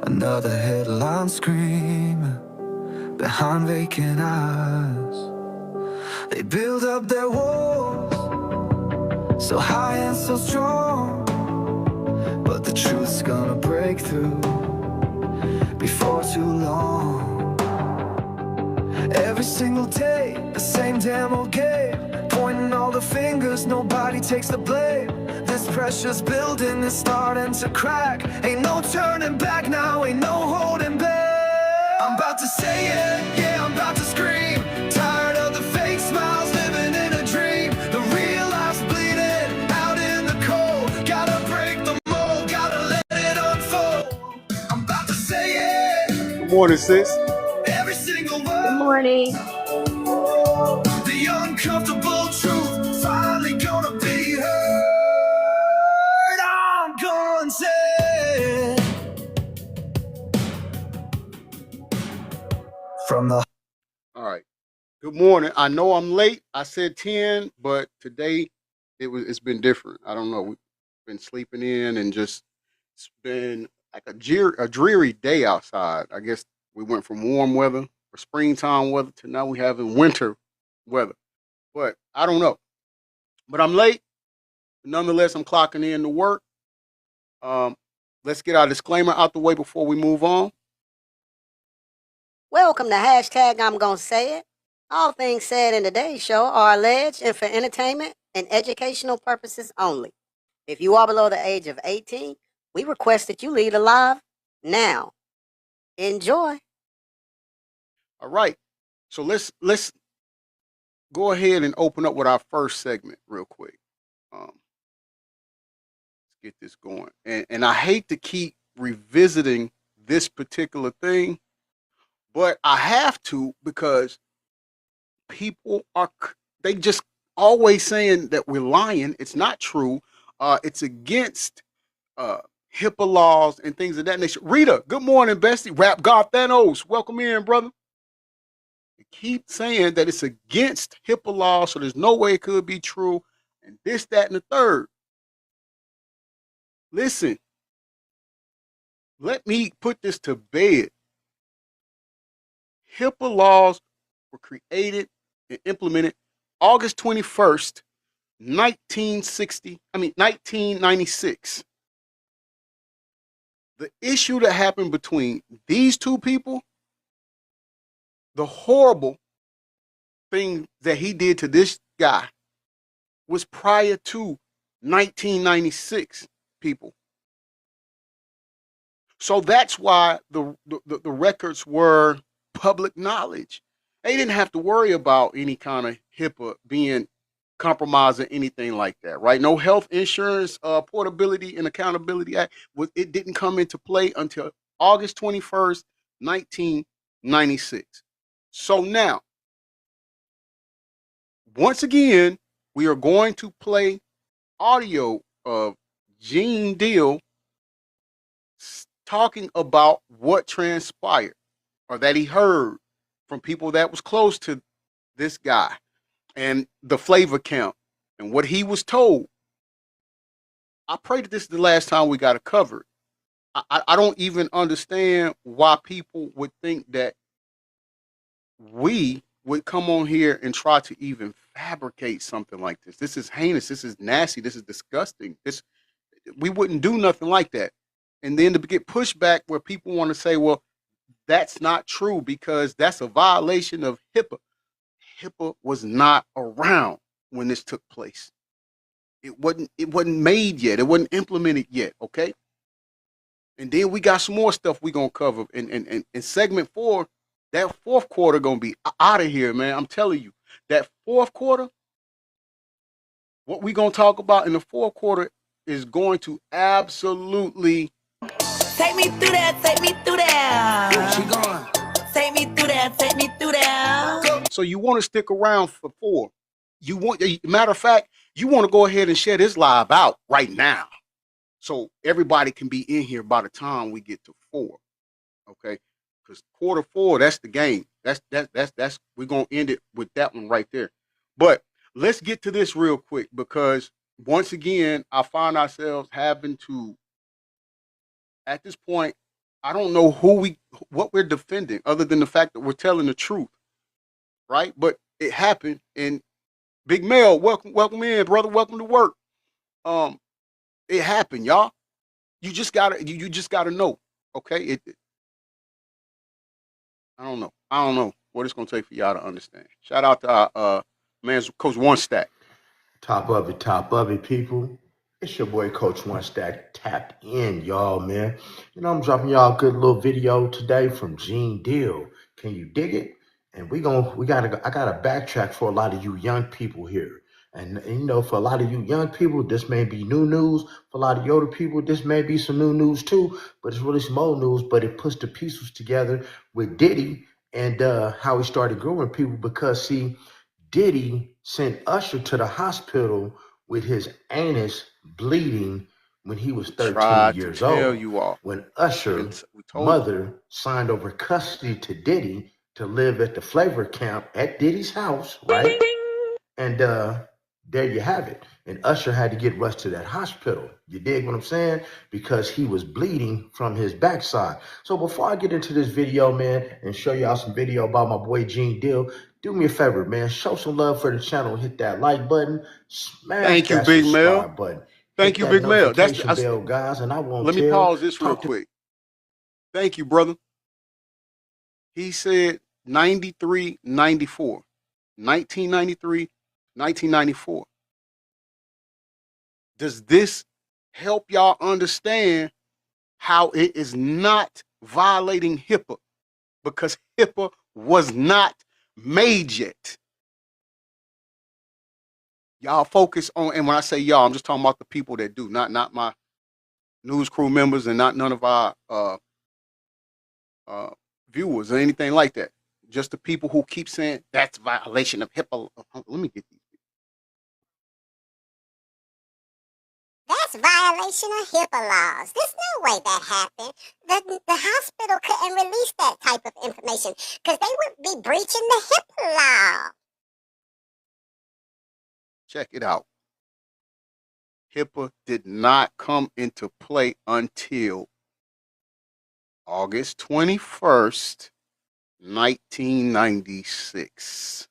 Another headline screaming behind vacant eyes. They build up their walls so high and so strong, but the truth's gonna break through before too long. Every single day, the same damn old game, pointing all the fingers, nobody takes the blame. This precious building is starting to crack. Ain't no turning back now, ain't no holding back. I'm about to say it, yeah, I'm about to scream. Tired of the fake smiles, living in a dream. The real life's bleeding out in the cold. Gotta break the mold, gotta let it unfold. I'm about to say it. Good morning, sis. Every single word. Good morning. The uncomfortable truth finally gonna be heard. I'm gonna say it. From the All right. Good morning. I know I'm late. I said 10, but today it's been different. I don't know. We've been sleeping in and just it's been like a dreary day outside. I guess we went from warm weather or springtime weather to now we having winter weather. But I don't know. But I'm late. Nonetheless, I'm clocking in to work. Let's get our disclaimer out the way before we move on. Welcome to hashtag I'm Gonna Say It. All things said in today's show are alleged and for entertainment and educational purposes only. If you are below the age of 18, we request that you leave alive now. Enjoy. All right. So let's go ahead and open up with our first segment real quick. Let's get this going. And I hate to keep revisiting this particular thing, but I have to because people they just always saying that we're lying. It's not true. It's against HIPAA laws and things of that nature. Rita, good morning, bestie. Rap God Thanos, welcome in, brother. They keep saying that it's against HIPAA laws, so there's no way it could be true, and this, that, and the third. Listen, let me put this to bed. HIPAA laws were created and implemented August 21st, 1996. The issue that happened between these two people, the horrible thing that he did to this guy, was prior to 1996, people. So that's why the records were public knowledge. They didn't have to worry about any kind of HIPAA being compromised or anything like that, right? No Health Insurance Portability and Accountability Act. It didn't come into play until August 21st, 1996. So now, once again, we are going to play audio of Gene Deal talking about what transpired or that he heard from people that was close to this guy and the flavor count and what he was told. I pray that this is the last time we got to cover it. I don't even understand why people would think that we would come on here and try to even fabricate something like this. This is heinous. This is nasty. This is disgusting. We wouldn't do nothing like that. And then to get pushback where people want to say, well, that's not true because that's a violation of HIPAA. HIPAA was not around when this took place. It wasn't made yet. It wasn't implemented yet, okay? And then we got some more stuff we gonna cover in segment 4. That fourth quarter gonna be out of here, man. I'm telling you, that fourth quarter, what we gonna talk about in the fourth quarter is going to absolutely take me through that, take me through that. Where she going? Take me through that, take me through that. So you want to stick around for 4. Matter of fact, you want to go ahead and share this live out right now. So everybody can be in here by the time we get to 4. Okay? Because quarter 4, that's the game. That's we're gonna end it with that one right there. But let's get to this real quick because once again, I find ourselves having to, at this point, I don't know what we're defending other than the fact that we're telling the truth, right? But it happened, and Big Mel, welcome in, brother. Welcome to work. Um, it happened, y'all. You just gotta know, okay? I don't know what it's gonna take for y'all to understand. Shout out to our man's Coach One Stack. Top of it, people. It's your boy Coach One Stack tapped in, y'all, man. You know, I'm dropping y'all a good little video today from Gene Deal. Can you dig it? And I gotta backtrack for a lot of you young people here. And you know, for a lot of you young people, this may be new news. For a lot of you older people, this may be some new news too. But it's really some old news. But it puts the pieces together with Diddy and how he started growing people. Because see, Diddy sent Usher to the hospital with his anus bleeding when he was We 13 tried to years tell old. you all. When Usher We told you. mother signed over custody to Diddy to live at the Flavor Camp at Diddy's house, right? And there you have it. And Usher had to get rushed to that hospital. You dig what I'm saying? Because he was bleeding from his backside. So before I get into this video, man, and show y'all some video about my boy Gene Deal, do me a favor, man. Show some love for the channel. Hit that like button. Smash Thank you, that Big Mel. subscribe button. Thank Hit you, that Big Mel. notification bell, guys, and I won't Let me tell. pause this real quick. Thank you, brother. He said 93, 94. 1993, 1994. Does this help y'all understand how it is not violating HIPAA? Because HIPAA was not made yet. Y'all focus on, and when I say y'all, I'm just talking about the people that do, not my news crew members and not none of our viewers or anything like that. Just the people who keep saying that's violation of HIPAA. Let me get these. That's violation of HIPAA laws. There's no way that happened. The hospital couldn't release that type of information because they would be breaching the HIPAA law. Check it out. HIPAA did not come into play until August 21st, 1996.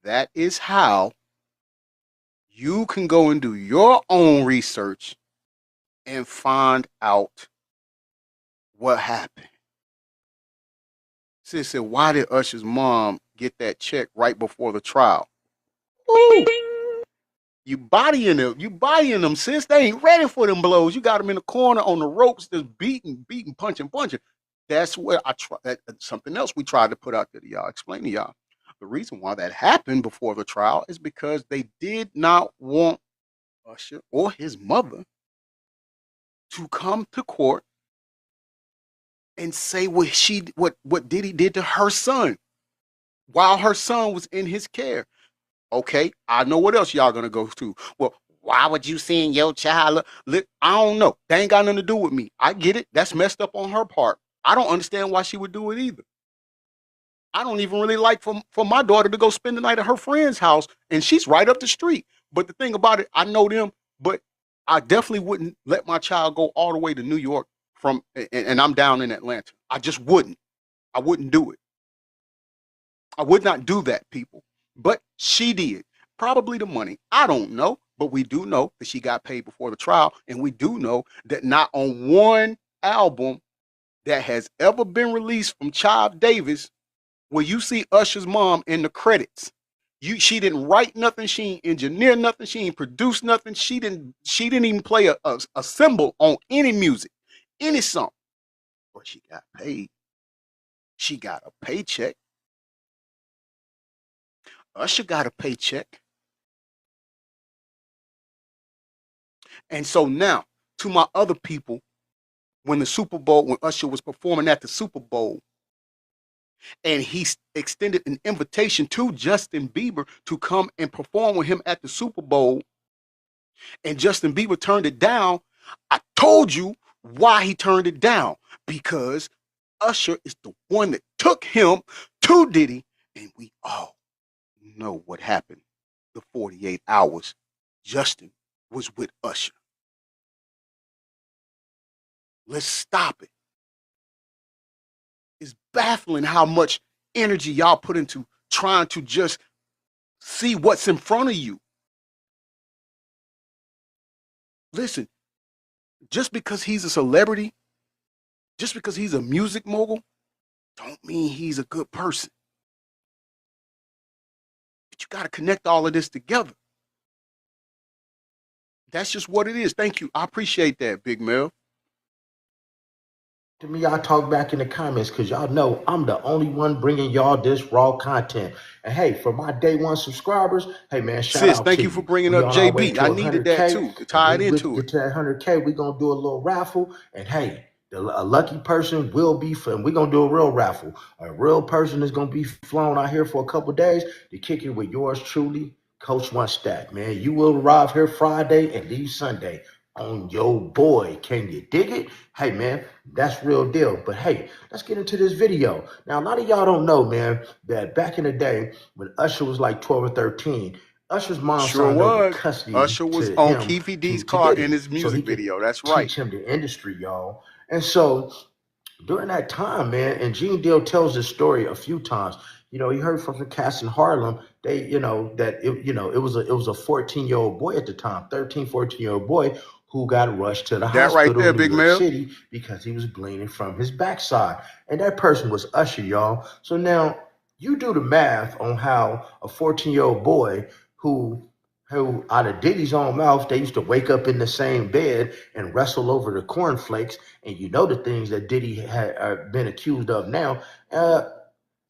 That is how you can go and do your own research and find out what happened. Sis said, why did Usher's mom get that check right before the trial? Ooh. You bodying them, sis. They ain't ready for them blows. You got them in the corner on the ropes, just beating, punching. That's where something else we tried to put out there to y'all, explain to y'all. The reason why that happened before the trial is because they did not want Usher or his mother to come to court and say what Diddy did to her son while her son was in his care. Okay, I know what else y'all gonna go to. Well, why would you send your child? Look, I don't know. They ain't got nothing to do with me. I get it. That's messed up on her part. I don't understand why she would do it either. I don't even really like for my daughter to go spend the night at her friend's house, and she's right up the street. But the thing about it, I know them, but I definitely wouldn't let my child go all the way to New York and I'm down in Atlanta. I just wouldn't. I wouldn't do it. I would not do that, people. But she did. Probably the money. I don't know. But we do know that she got paid before the trial. And we do know that not on one album that has ever been released from Child Davis will you see Usher's mom in the credits. She didn't write nothing. She ain't engineer nothing. She ain't produce nothing. She didn't even play a cymbal on any music, any song. But she got paid. She got a paycheck. Usher got a paycheck. And so now, to my other people, when Usher was performing at the Super Bowl, and he extended an invitation to Justin Bieber to come and perform with him at the Super Bowl, and Justin Bieber turned it down, I told you why he turned it down. Because Usher is the one that took him to Diddy, and we all know what happened the 48 hours Justin was with Usher. Let's stop it. It's baffling how much energy y'all put into trying to just see what's in front of you. Listen, just because he's a celebrity, just because he's a music mogul, don't mean he's a good person. But you got to connect all of this together. That's just what it is. Thank you. I appreciate that, Big Mel. To me, y'all talk back in the comments because y'all know I'm the only one bringing y'all this raw content. And hey, for my day one subscribers, hey man, shout Sis, out thank to you for you. bringing We up on our way JB. to I needed that 100K. too to tie it And into get it. to 100K, we're gonna do a little raffle. And hey, a lucky person will be, and we're gonna do a real raffle. A real person is gonna be flown out here for a couple days to kick it with yours truly, Coach One Stack. Man, you will arrive here Friday and leave Sunday on your boy. Can you dig it? Hey man, that's real deal. But hey, let's get into this video. Now, a lot of y'all don't know, man, that back in the day when Usher was like 12 or 13, Usher's mom Sure signed over was. custody Usher was to on him Keefy D's to car Diddy in his so he music could video. That's right. teach him the industry, y'all. And so during that time, man, and Gene Deal tells this story a few times. You know, he heard from some cats in Harlem. They, that it was a 14-year-old boy at the time, 13, 14-year-old boy who got rushed to the That right hospital there, in New Big York Mel. City because he was bleeding from his backside. And that person was Usher, y'all. So now you do the math on how a 14-year-old boy who out of Diddy's own mouth, they used to wake up in the same bed and wrestle over the cornflakes. And you know the things that Diddy had been accused of now.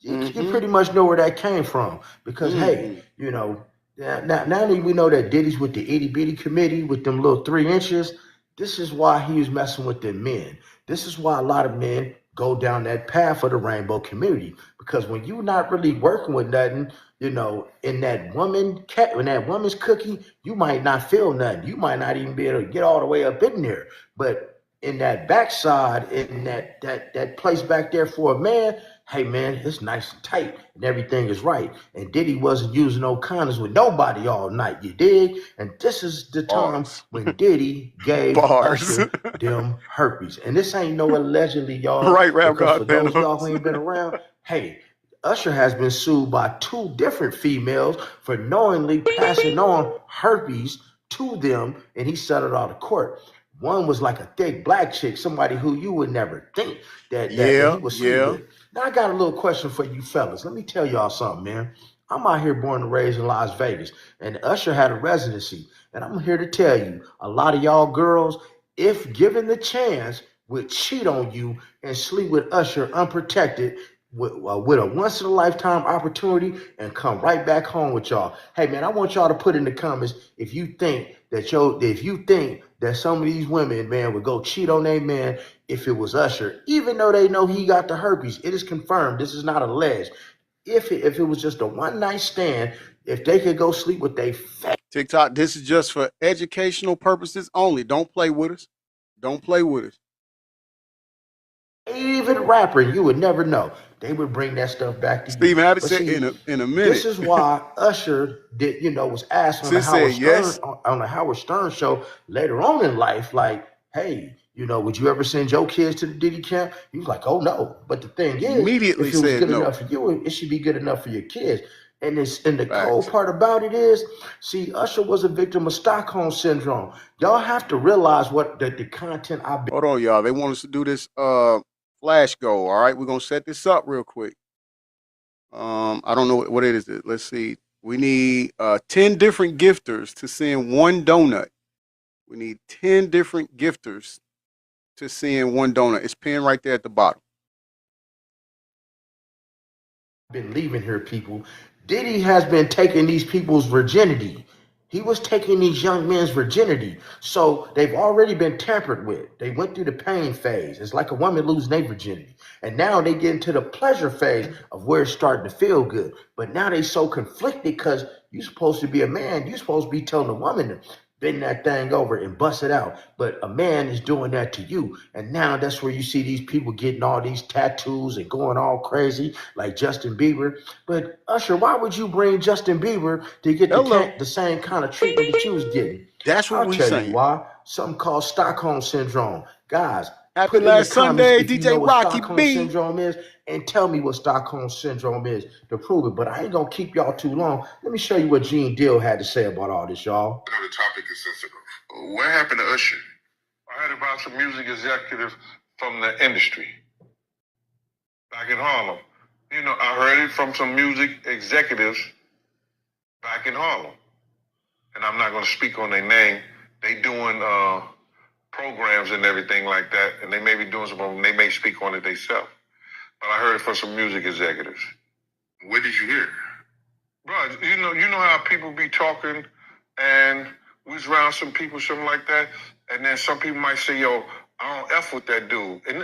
You pretty much know where that came from because hey, now that we know that Diddy's with the itty bitty committee with them little 3 inches. This is why he was messing with them men. This is why a lot of men go down that path of the rainbow community because when you're not really working with nothing, in that woman's cookie, you might not feel nothing. You might not even be able to get all the way up in there. But in that backside, in that place back there for a man, hey man, it's nice and tight and everything is right. And Diddy wasn't using no condoms with nobody all night, you dig? And this is the time Bars. when Diddy gave Bars. Usher them herpes. And this ain't no allegedly, y'all. Right, Rap Because for God those of y'all who Thanos. ain't been around, hey, Usher has been sued by 2 different females for knowingly passing on herpes to them, and he settled out of court. One was like a thick black chick, somebody who you would never think that he Yeah, was sleep yeah. with. Now I got a little question for you fellas. Let me tell y'all something, man. I'm out here born and raised in Las Vegas, and Usher had a residency. And I'm here to tell you, a lot of y'all girls, if given the chance, would cheat on you and sleep with Usher unprotected with a once in a lifetime opportunity and come right back home with y'all. Hey man, I want y'all to put in the comments if you think that some of these women, man, would go cheat on their man if it was Usher, even though they know he got the herpes. It is confirmed. This is not alleged. If it was just a one night stand, if they could go sleep with their TikTok, this is just for educational purposes only. Don't play with us. Don't play with us. favorite rapper, you would never know. They would bring that stuff back to you. Stephen Abbott But said see, in a minute. this is why Usher did, was asked on the Sis Howard said Stern yes. on the Howard Stern show later on in life, like, hey, would you ever send your kids to the Diddy camp? He was like, oh no. But the thing is, Immediately if it was said good no. enough for you, it should be good enough for your kids. And the Facts. cold part about it is, see, Usher was a victim of Stockholm syndrome. Y'all have to realize what the content I've been. Hold on, y'all. They want us to do this flash goal. All right, we're gonna set this up real quick. I don't know what it is. Let's see. We need 10 different gifters to send 1 donut. We need 10 different gifters to send 1 donut. It's pinned right there at the bottom. Been leaving here, people. Diddy has been taking these people's virginity. He was taking these young men's virginity. So they've already been tampered with. They went through the pain phase. It's like a woman losing their virginity. And now they get into the pleasure phase of where it's starting to feel good. But now they so conflicted because you're supposed to be a man. You're supposed to be telling the woman to bend that thing over and bust it out. But a man is doing that to you. And now that's where you see these people getting all these tattoos and going all crazy like Justin Bieber. But Usher, why would you bring Justin Bieber to get the same kind of treatment that you was getting? That's what I'll we tell saying. you why. Something called Stockholm syndrome. Guys, Happy Put in the last comments Sunday, if you know DJ what Rocky Stockholm B. Syndrome is, and tell me what Stockholm Syndrome is to prove it. But I ain't gonna keep y'all too long. Let me show you what Gene Deal had to say about all this, y'all. I know the topic is sensitive. What happened to Usher? I heard about some music executives from the industry back in Harlem. You know, I heard it from some music executives back in Harlem. And I'm not going to speak on their name. They doing programs and everything like that, and they may be doing some. They may speak on it themselves. But I heard it from some music executives. What did you hear? Bro, you know how people be talking, and we was around some people, something like that, and then some people might say, "Yo, I don't F with that dude." And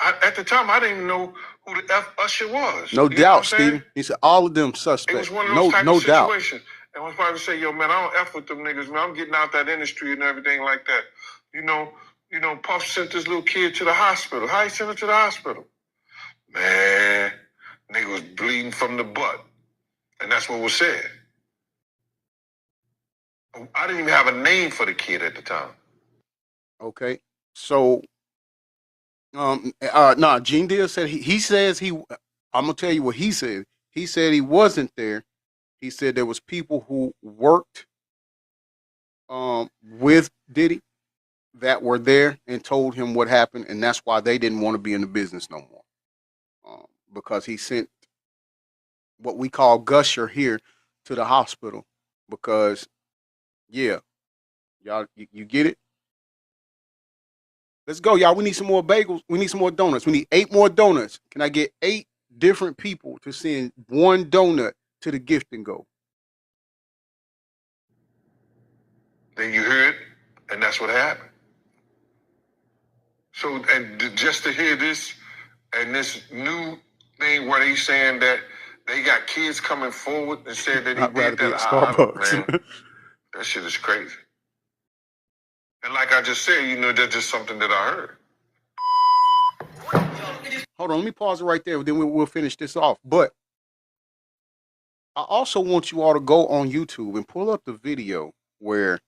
at the time, I didn't even know who the F Usher was. No You know doubt, what I'm saying? Steven. He said all of them It suspects. was one of those type No of doubt. situations. And when somebody say, "Yo, man, I don't F with them niggas, man. I'm getting out that industry and everything like that." You know, Puff sent this little kid to the hospital. How he sent him to the hospital? Man, nigga was bleeding from the butt. And that's what was said. I didn't even have a name for the kid at the time. Okay. So Gene Deal said he says I'm gonna tell you what he said. He said he wasn't there. He said there was people who worked with Diddy that were there and told him what happened, and that's why they didn't want to be in the business no more. Because he sent what we call Gusher here to the hospital because, yeah, y'all, you get it? Let's go, y'all. We need some more bagels. We need some more donuts. We need 8 more donuts. Can I get 8 different people to send 1 donut to the gift and go? Then you heard, and that's what happened. So, and just to hear this, and this new thing where he's saying that they got kids coming forward and said that he I'd rather did be that. at Starbucks. Man, that shit is crazy. And like I just said, that's just something that I heard. Hold on, let me pause it right there. Then we'll finish this off. But I also want you all to go on YouTube and pull up the video where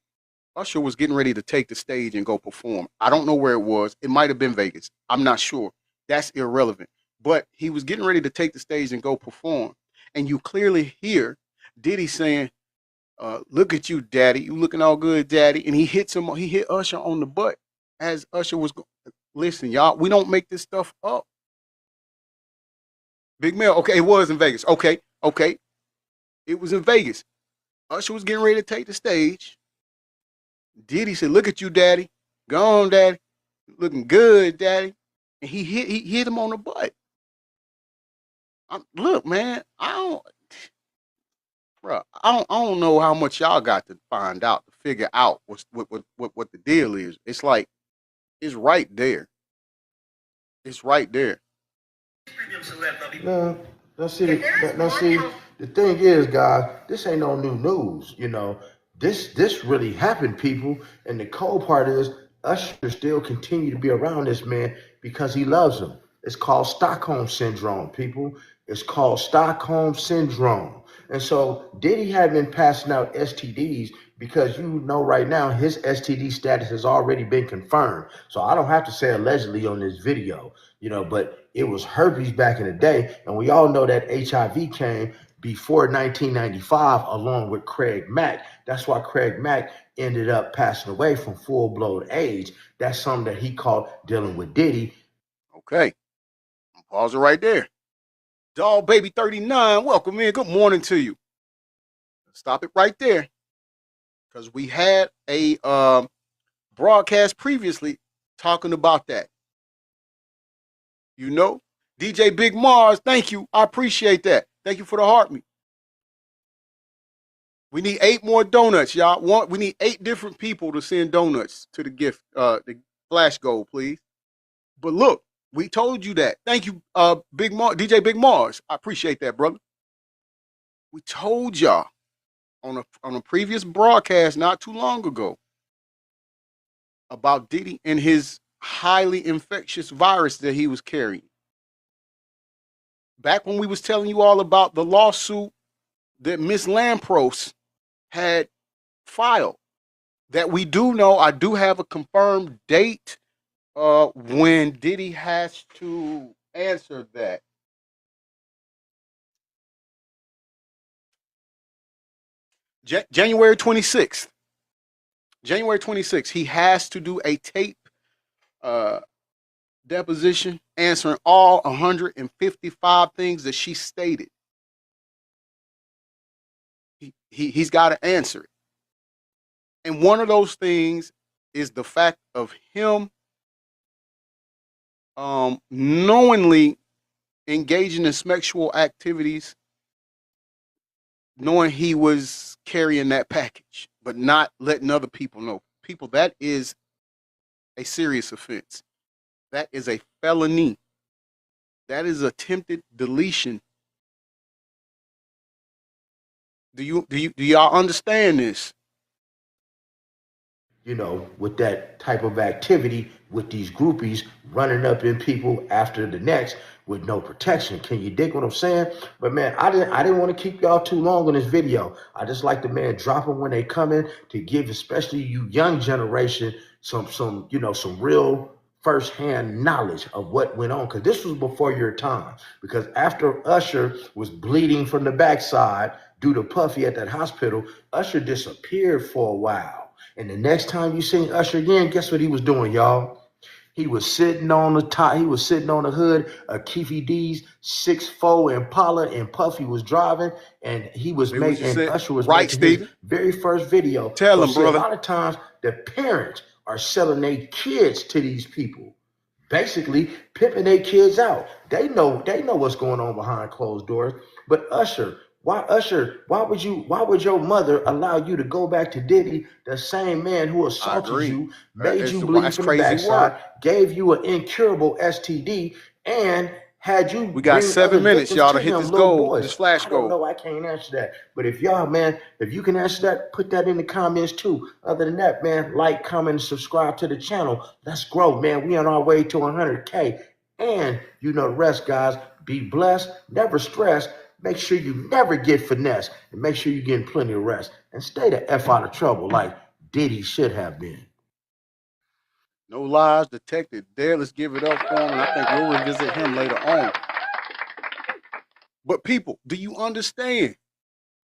Usher was getting ready to take the stage and go perform. I don't know where it was. It might have been Vegas. I'm not sure. That's irrelevant. But he was getting ready to take the stage and go perform. And you clearly hear Diddy saying, look at you, daddy. You looking all good, daddy. And he hit Usher on the butt as Usher was going. Listen, y'all, we don't make this stuff up. Big Mel, okay, it was in Vegas. Okay. It was in Vegas. Usher was getting ready to take the stage. Diddy said, look at you, daddy. Go on, daddy. Looking good, daddy. And he hit him on the butt. Look, man, I don't know how much y'all got to find out to figure out what the deal is. It's like, it's right there. It's right there. Now see, the thing is, guys, this ain't no new news. This really happened, people. And the cold part is, Usher still continue to be around this man because he loves him. It's called Stockholm Syndrome, people. It's called Stockholm Syndrome. And so Diddy had been passing out STDs because right now his STD status has already been confirmed. So I don't have to say allegedly on this video, but it was herpes back in the day. And we all know that HIV came before 1995 along with Craig Mack. That's why Craig Mack ended up passing away from full-blown AIDS. That's something that he called dealing with Diddy. Okay. Pause it right there. Dog Baby 39, welcome in. Good morning to you. Stop it right there. Because we had a broadcast previously talking about that. DJ Big Mars, thank you. I appreciate that. Thank you for the heart me. We need 8 more donuts, y'all. We need 8 different people to send donuts to the gift, the Flash Gold, please. But look, we told you that. Thank you, DJ Big Mars. I appreciate that, brother. We told y'all on a previous broadcast not too long ago about Diddy and his highly infectious virus that he was carrying. Back when we was telling you all about the lawsuit that Miss Lampros had filed, that we do know, I do have a confirmed date when Diddy has to answer that. January 26th. January 26th, he has to do a tape uh, deposition answering all 155 things that she stated. He's got to answer it. And one of those things is the fact of him knowingly engaging in sexual activities, knowing he was carrying that package, but not letting other people know. People, that is a serious offense. That is a felony. That is attempted deletion. Do y'all understand this? You know, with that type of activity, with these groupies running up in people after the next with no protection. Can you dig what I'm saying? But man, I didn't want to keep y'all too long on this video. I just like the man drop them when they come in to give, especially you young generation, some real firsthand knowledge of what went on. Because this was before your time. Because after Usher was bleeding from the backside due to Puffy at that hospital, Usher disappeared for a while. And the next time you seen Usher again, guess what he was doing, y'all? He was sitting on the top. He was sitting on the hood of Keefy D's 6'4" Impala, and Puffy was driving, and he was making Usher was right, making his Steven. very first video. Tell him, brother. A lot of times the parents are selling their kids to these people, basically pimping their kids out. They know what's going on behind closed doors. But Usher, why would your mother allow you to go back to Diddy, the same man who assaulted you, made you bleed from the backside, gave you an incurable STD, and had you? We got 7 minutes, y'all, to hit this goal, this flash goal. I don't know, I can't answer that. But if y'all, man, if you can answer that, put that in the comments too. Other than that, man, like, comment, and subscribe to the channel. Let's grow, man. We on our way to 100K. And you know the rest, guys. Be blessed, never stress. Make sure you never get finessed, and make sure you're getting plenty of rest, and stay the F out of trouble like Diddy should have been. No lies detected there. Let's give it up for him, and I think we'll revisit him later on. But people, do you understand?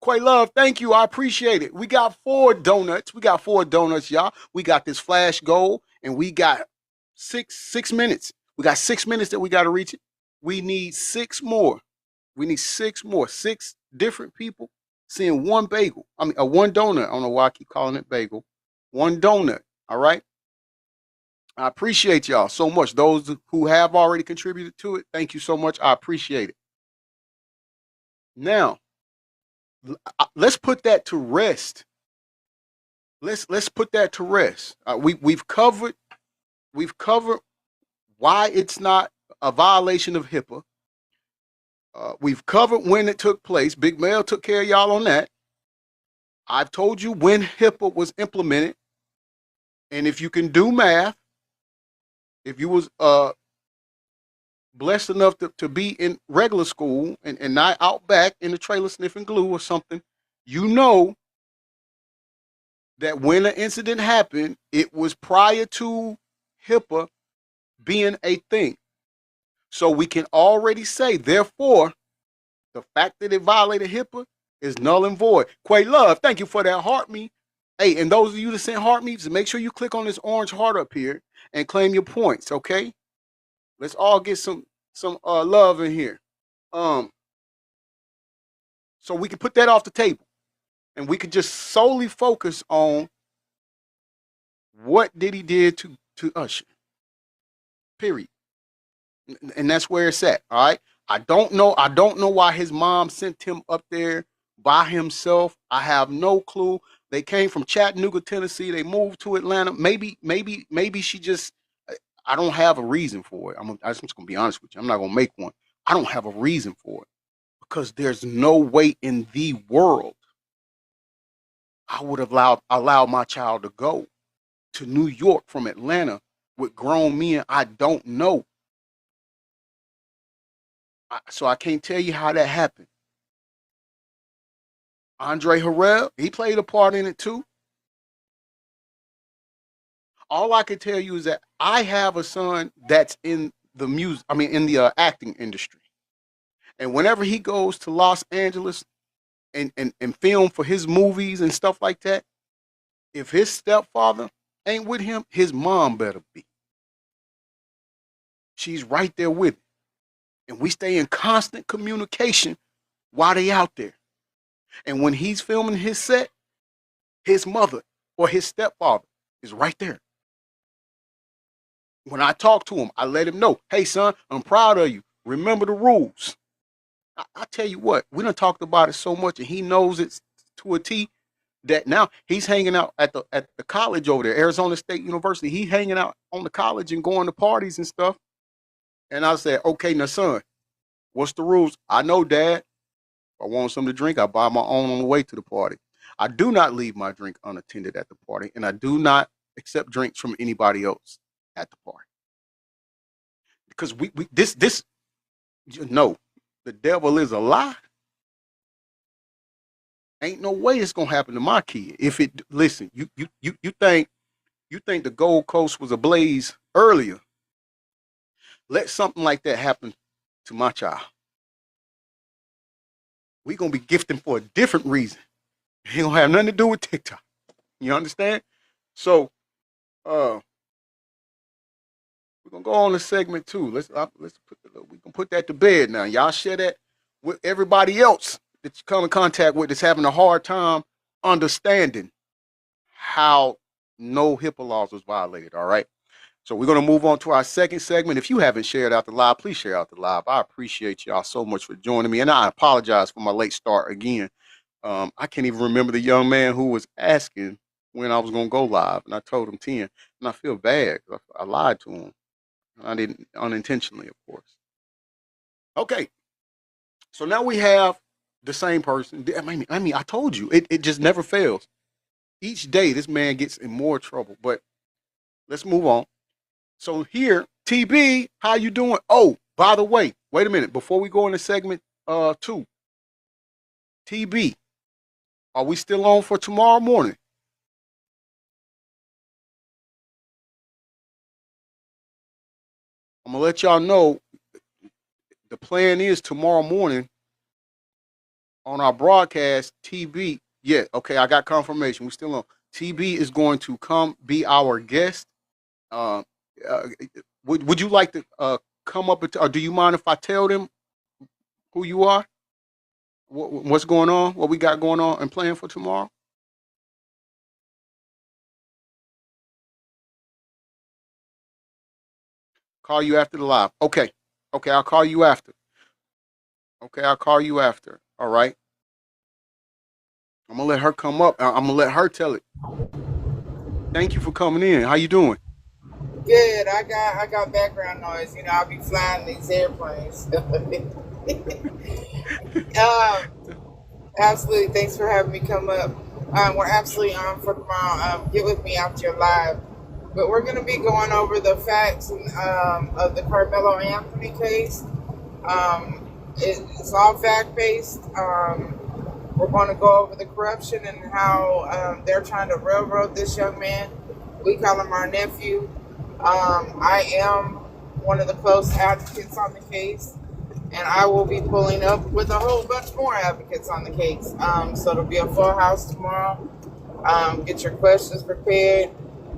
Quay Love, thank you. I appreciate it. We got 4 donuts. We got 4 donuts, y'all. We got this flash goal, and we got six minutes. We got 6 minutes that we got to reach it. We need 6 more. We need 6 more. 6 different people seeing one bagel. I mean, one donut. I don't know why I keep calling it bagel. One donut. All right. I appreciate y'all so much. Those who have already contributed to it, thank you so much. I appreciate it. Now, let's put that to rest. Let's put that to rest. We've covered why it's not a violation of HIPAA. We've covered when it took place. Big Mel took care of y'all on that. I've told you when HIPAA was implemented. And if you can do math, if you was blessed enough to be in regular school and not out back in the trailer sniffing glue or something, you know that when an incident happened, it was prior to HIPAA being a thing. So we can already say, therefore, the fact that it violated HIPAA is null and void. Quay Love, thank you for that heart me. Hey, and those of you that sent heart me's, make sure you click on this orange heart up here and claim your points, okay? Let's all get some love in here. So we can put that off the table. And we could just solely focus on what Diddy did to Usher. Period. And that's where it's at. All right. I don't know why his mom sent him up there by himself. I have no clue. They came from Chattanooga, Tennessee. They moved to Atlanta. Maybe she just, I don't have a reason for it. I'm just gonna be honest with you. I'm not gonna make one. I don't have a reason for it because there's no way in the world I would have allowed my child to go to New York from Atlanta with grown men I don't know. So I can't tell you how that happened. Andre Harrell, he played a part in it too. all I can tell you is that I have a son that's in the music. I mean, in the acting industry, and whenever he goes to Los Angeles and film for his movies and stuff like that, if his stepfather ain't with him, his mom better be. She's right there with him, and we stay in constant communication while they out there. And when he's filming his set, his mother or his stepfather is right there. When I talk to him, I let him know, hey, son, I'm proud of you. Remember the rules. I tell you what, we done talked about it so much, and he knows it to a T that now he's hanging out at the college over there, Arizona State University. He hanging out on the college and going to parties and stuff. And I said, okay, now, son, what's the rules? I know, Dad. If I want something to drink, I buy my own on the way to the party. I do not leave my drink unattended at the party, and I do not accept drinks from anybody else at the party. Because this no, the devil is a lie. Ain't no way it's gonna happen to my kid. If it listen, you think the Gold Coast was ablaze earlier. Let something like that happen to my child. We're gonna be gifting for a different reason. It ain't gonna have nothing to do with TikTok. You understand? So we're gonna go on to segment 2. We can put that to bed now. Y'all share that with everybody else that you come in contact with that's having a hard time understanding how no HIPAA laws was violated. All right. So we're going to move on to our second segment. If you haven't shared out the live, please share out the live. I appreciate y'all so much for joining me. And I apologize for my late start again. I can't even remember the young man who was asking when I was going to go live. And I told him 10. And I feel bad. I lied to him. I didn't unintentionally, of course. Okay. So now we have the same person. I mean, I told you, it just never fails. Each day, this man gets in more trouble. But let's move on. So here, TB, how you doing? Oh, by the way, wait a minute. Before we go into segment 2, TB, are we still on for tomorrow morning? I'm going to let y'all know the plan is tomorrow morning on our broadcast, TB. Yeah, okay, I got confirmation. We're still on. TB is going to come be our guest. Would you like to come up, or do you mind if I tell them who you are? What's going on? What we got going on and planned for tomorrow? Call you after the live. Okay, I'll call you after. Okay, I'll call you after. All right. I'm gonna let her come up. I'm gonna let her tell it. Thank you for coming in. How you doing? Good. I got background noise. You know, I'll be flying these airplanes. Absolutely. Thanks for having me come up. We're absolutely on for tomorrow. Get with me after your live. But we're going to be going over the facts of the Carmelo Anthony case. It's all fact-based. We're going to go over the corruption and how they're trying to railroad this young man. We call him our nephew. I am one of the close advocates on the case, and I will be pulling up with a whole bunch more advocates on the case. So it'll be a full house tomorrow. Get your questions prepared.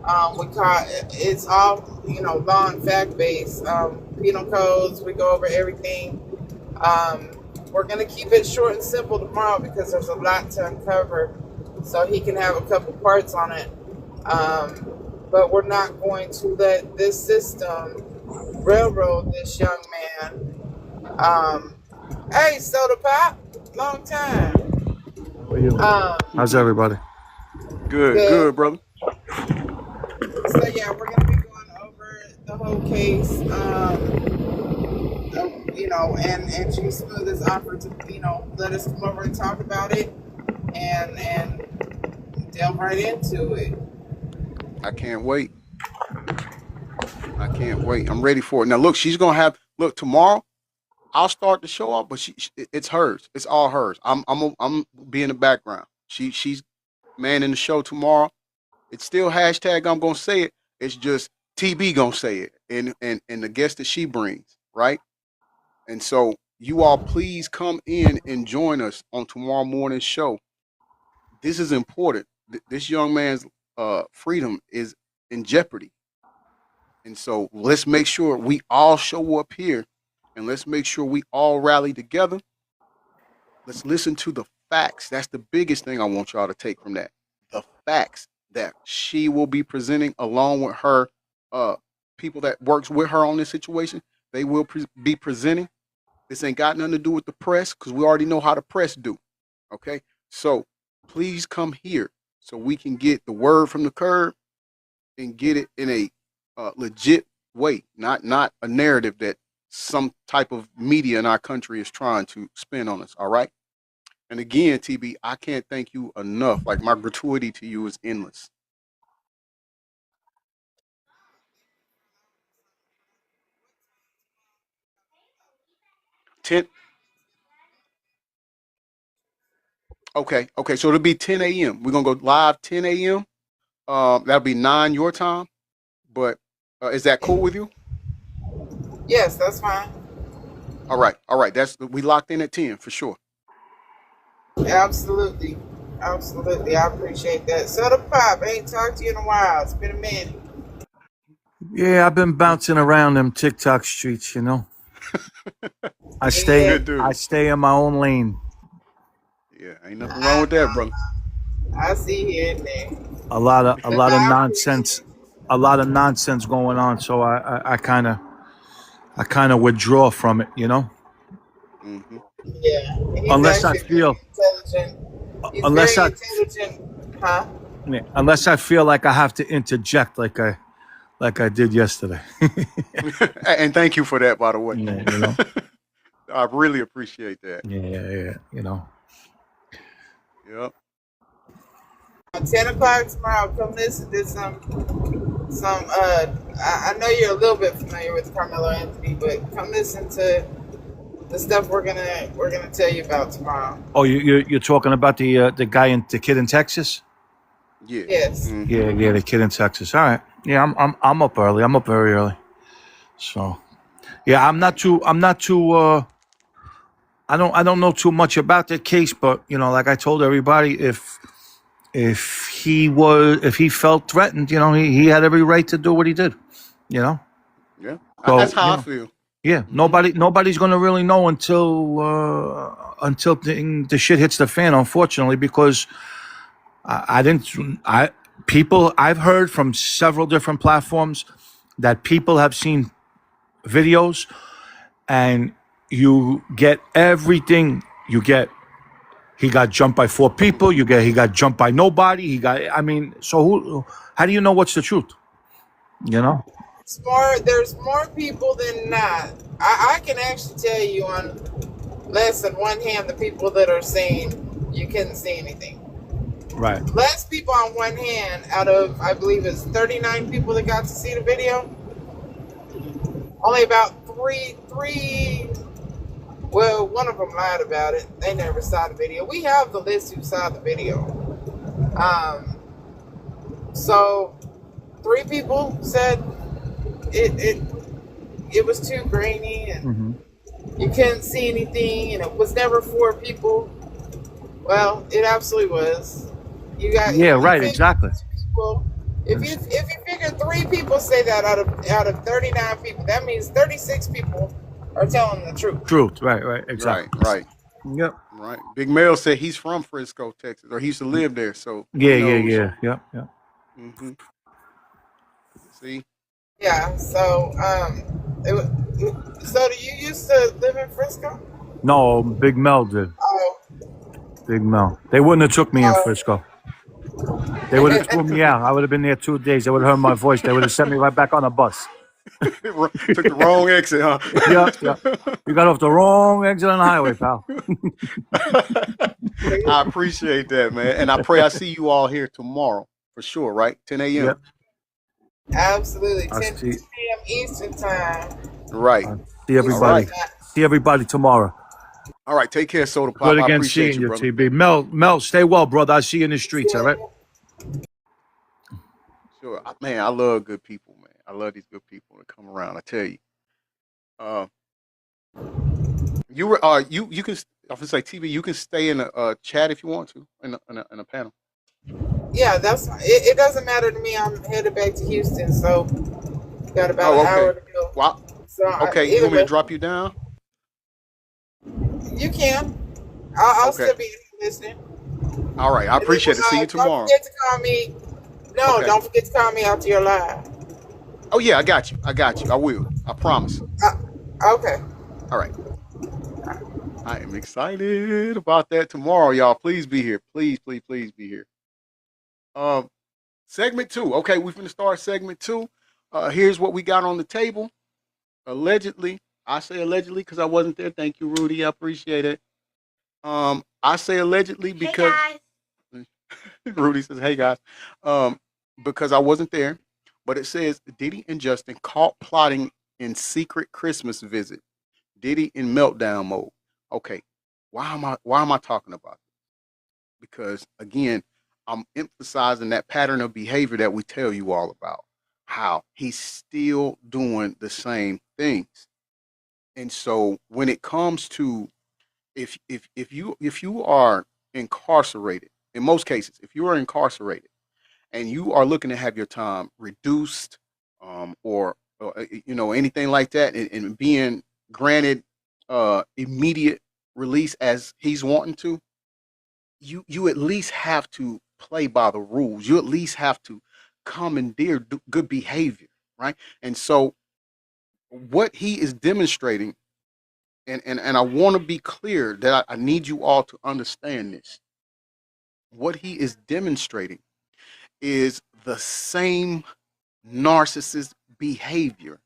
It's all, law and fact based. Penal codes. We go over everything. We're gonna keep it short and simple tomorrow because there's a lot to uncover. So he can have a couple parts on it. But we're not going to let this system railroad this young man. Hey, Soda Pop, long time. How's everybody? Good, brother. So yeah, we're gonna be going over the whole case. And G Smooth has offered to, let us come over and talk about it and delve right into it. I can't wait. I'm ready for it. Now, look, she's gonna have. Look, tomorrow, I'll start the show off, but it's hers. It's all hers. I'm be in the background. She's manning the show tomorrow. It's still hashtag. I'm gonna say it. It's just TB gonna say it, and the guest that she brings, right? And so you all please come in and join us on tomorrow morning's show. This is important. This young man's freedom is in jeopardy. And so let's make sure we all show up here, and let's make sure we all rally together. Let's listen to the facts. That's the biggest thing I want y'all to take from that. The facts that she will be presenting along with her people that works with her on this situation. They will be presenting. This ain't got nothing to do with the press, because we already know how the press do. Okay? So please come here so we can get the word from the curb and get it in a legit way, not a narrative that some type of media in our country is trying to spin on us. All right. And again, TB, I can't thank you enough. Like, my gratuity to you is endless. Okay. So it'll be 10 a.m. We're gonna go live 10 a.m. That'll be 9 your time. But is that cool with you? Yes, that's fine. All right. We locked in at 10 for sure. Absolutely. I appreciate that. Soda Pop, I ain't talked to you in a while. It's been a minute. Yeah, I've been bouncing around them TikTok streets, you know. I stay in my own lane. Yeah, ain't nothing wrong with that, brother. I see here and there. A lot of nonsense going on, so I kind of withdraw from it, you know. Mm-hmm. Yeah. Unless I feel intelligent. He's very intelligent, huh? Yeah, unless I feel like I have to interject, like I did yesterday. And thank you for that, by the way. Yeah, you know. I really appreciate that. Yeah, you know. Yep. 10 o'clock tomorrow, come listen to some I know you're a little bit familiar with Carmelo Anthony, but come listen to the stuff we're gonna tell you about tomorrow. Oh, you're talking about the kid in Texas? Yeah. Yes. Mm-hmm. Yeah, the kid in Texas. All right. Yeah, I'm up early. I'm up very early. So, yeah, I'm not too. I don't know too much about that case, but you know, like I told everybody, if he felt threatened, you know, he had every right to do what he did. You know. Yeah. So, that's how I feel. Yeah. Nobody's gonna really know until the shit hits the fan. Unfortunately, because I've heard from several different platforms that people have seen videos, and you get everything. You get he got jumped by 4 people. He got jumped by nobody. So how do you know what's the truth? You know? There's more people than not. I can actually tell you on less than one hand the people that are saying you couldn't see anything. Right. Less people on one hand out of, I believe it's 39 people that got to see the video. Only about three, well, one of them lied about it. They never saw the video. We have the list who saw the video. So 3 people said it was too grainy and you couldn't see anything, and it was never 4 people. Well, it absolutely was. Exactly. People, if you figure 3 people say that out of 39 people, that means 36 people are telling the truth. Right, exactly. Right. Yep. Right. Big Mel said he's from Frisco, Texas, or he used to live there. So Yeah. Mm-hmm. See. Yeah. So so do you used to live in Frisco? No, Big Mel did. Oh. Big Mel. They wouldn't have took me in Frisco. They would have threw me out. I would have been there 2 days. They would have heard my voice. They would have sent me right back on a bus. Took the wrong exit, huh? Yeah. You got off the wrong exit on the highway, pal. I appreciate that, man. And I pray I see you all here tomorrow for sure, right? 10 a.m. Yep. Absolutely. 10 a.m. Eastern time. Right. See everybody. See everybody tomorrow. All right. Take care, Soda Pop. Good I again appreciate seeing you, you, brother. TB. Mel, stay well, brother. I'll see you in the streets, all right? Sure. Man, I love good people, man. I love these good people that come around. I tell you. Uh, you were you can I was say TV. You can stay in a chat if you want to in a panel. Yeah, that's it. It doesn't matter to me. I'm headed back to Houston, so got about Oh, an hour okay. to go. Well, So okay. You either want me to way, drop you down? you can. I'll Okay. still be listening. All right. I And then appreciate it. See you don't tomorrow. forget to call me. No, Okay. don't forget to call me after your live. Oh yeah, I got you. I got you. I will. I promise. Okay. All right. I am excited about that tomorrow, y'all. Please be here. Please, please, please be here. Um, segment 2. Okay, we're gonna start segment 2. Here's what we got on the table. Allegedly, I say allegedly because I wasn't there. Thank you, Rudy. I appreciate it. I say allegedly because Rudy says, "Hey guys," um, because I wasn't there. But it says Diddy and Justin caught plotting in secret Christmas visit. Diddy in meltdown mode. Okay, why am I talking about this? Because again, I'm emphasizing that pattern of behavior that we tell you all about. How he's still doing the same things. And so when it comes to if you are incarcerated, in most cases, if you are incarcerated and you are looking to have your time reduced, or anything like that, and being granted immediate release as he's wanting to, you at least have to play by the rules. You at least have to commandeer good behavior, right? And so what he is demonstrating, and I want to be clear that I need you all to understand this. What he is demonstrating is the same narcissist behavior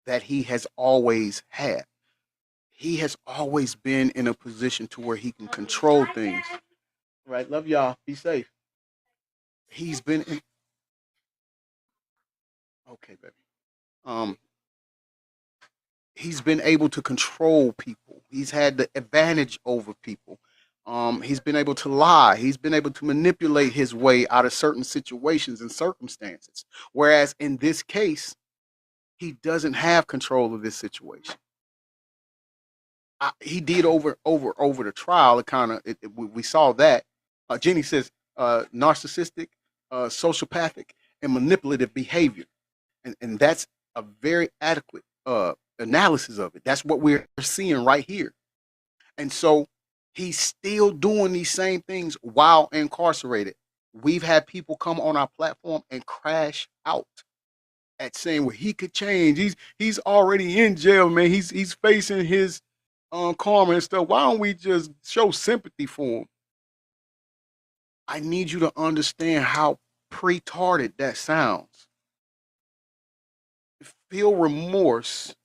that he has always had. He has always been in a position to where he can control things. Right? Love y'all. Be safe. He's been in. Okay, baby. Um, he's been able to control people. He's had the advantage over people. He's been able to lie. He's been able to manipulate his way out of certain situations and circumstances. Whereas in this case, he doesn't have control of this situation. He did over the trial. It kind of we saw that. Jenny says narcissistic, sociopathic, and manipulative behavior, and that's a very adequate analysis of it. That's what we're seeing right here. And so he's still doing these same things while incarcerated. We've had people come on our platform and crash out at saying, well, he could change. He's already in jail, man. He's facing his karma and stuff. Why don't we just show sympathy for him? I need you to understand how pretarded that sounds. Feel remorse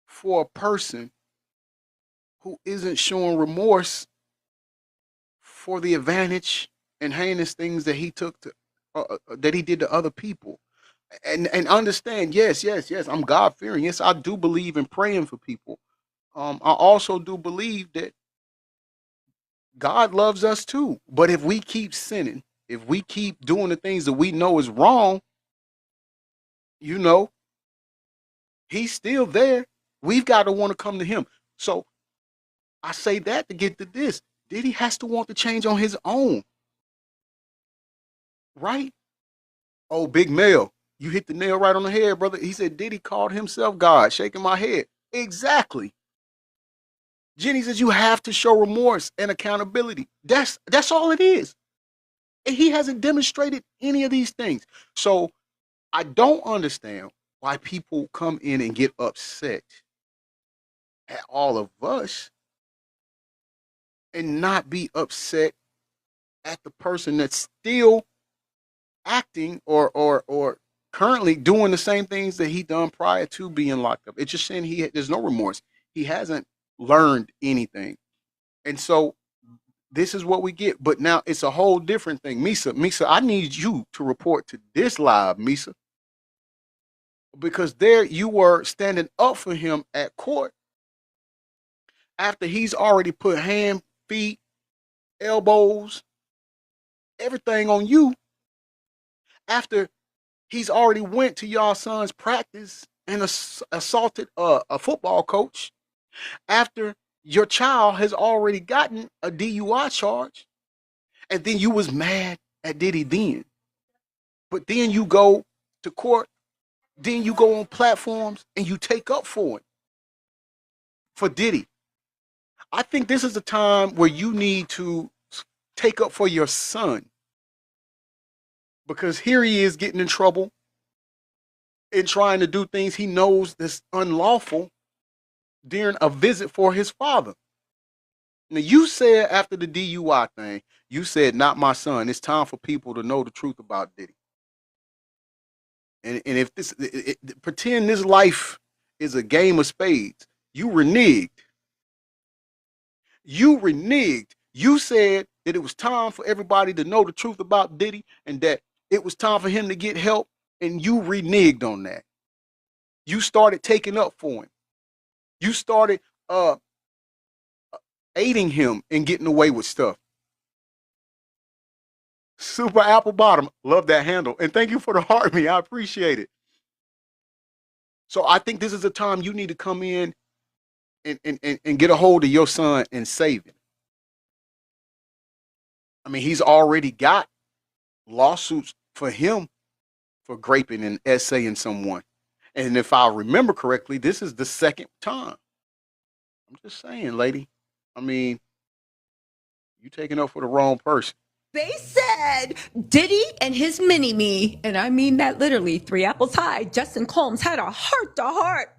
for a person who isn't showing remorse for the advantage and heinous things that he took to that he did to other people. And understand, yes, I'm God fearing. Yes, I do believe in praying for people. I also do believe that God loves us too. But if we keep sinning, if we keep doing the things that we know is wrong, you know, he's still there. We've got to want to come to him. So I say that to get to this. Diddy has to want to change on his own, right? Oh, Big Mel, you hit the nail right on the head, brother. He said Diddy called himself God, shaking my head. Exactly. Jenny says you have to show remorse and accountability. That's all it is. And he hasn't demonstrated any of these things. So I don't understand why people come in and get upset at all of us and not be upset at the person that's still acting or currently doing the same things that he done prior to being locked up. It's just saying there's no remorse. He hasn't learned anything. And so this is what we get. But now it's a whole different thing. Misa, I need you to report to this live, Misa. Because there you were standing up for him at court after he's already put hand, feet, elbows, everything on you after he's already went to y'all son's practice and assaulted a football coach, after your child has already gotten a DUI charge, and then you was mad at Diddy then. But then you go to court, then you go on platforms and you take up for it, for Diddy. I think this is a time where you need to take up for your son, because here he is getting in trouble and trying to do things he knows that's unlawful during a visit for his father. Now, you said after the DUI thing, you said, not my son. It's time for people to know the truth about Diddy. And if this, pretend this life is a game of spades, you reneged. You reneged. You said that it was time for everybody to know the truth about Diddy and that it was time for him to get help, and you reneged on that. You started taking up for him. You started aiding him in getting away with stuff. Super Apple Bottom, love that handle. And thank you for the heart me. I appreciate it. So I think this is a time you need to come in and get a hold of your son and save him. I mean, he's already got lawsuits for him for graping and essaying someone. And if I remember correctly, this is the second time. I'm just saying, lady. I mean, you taking up for the wrong person. They said Diddy and his mini-me, and I mean that literally, 3 apples high, Justin Combs had a heart-to-heart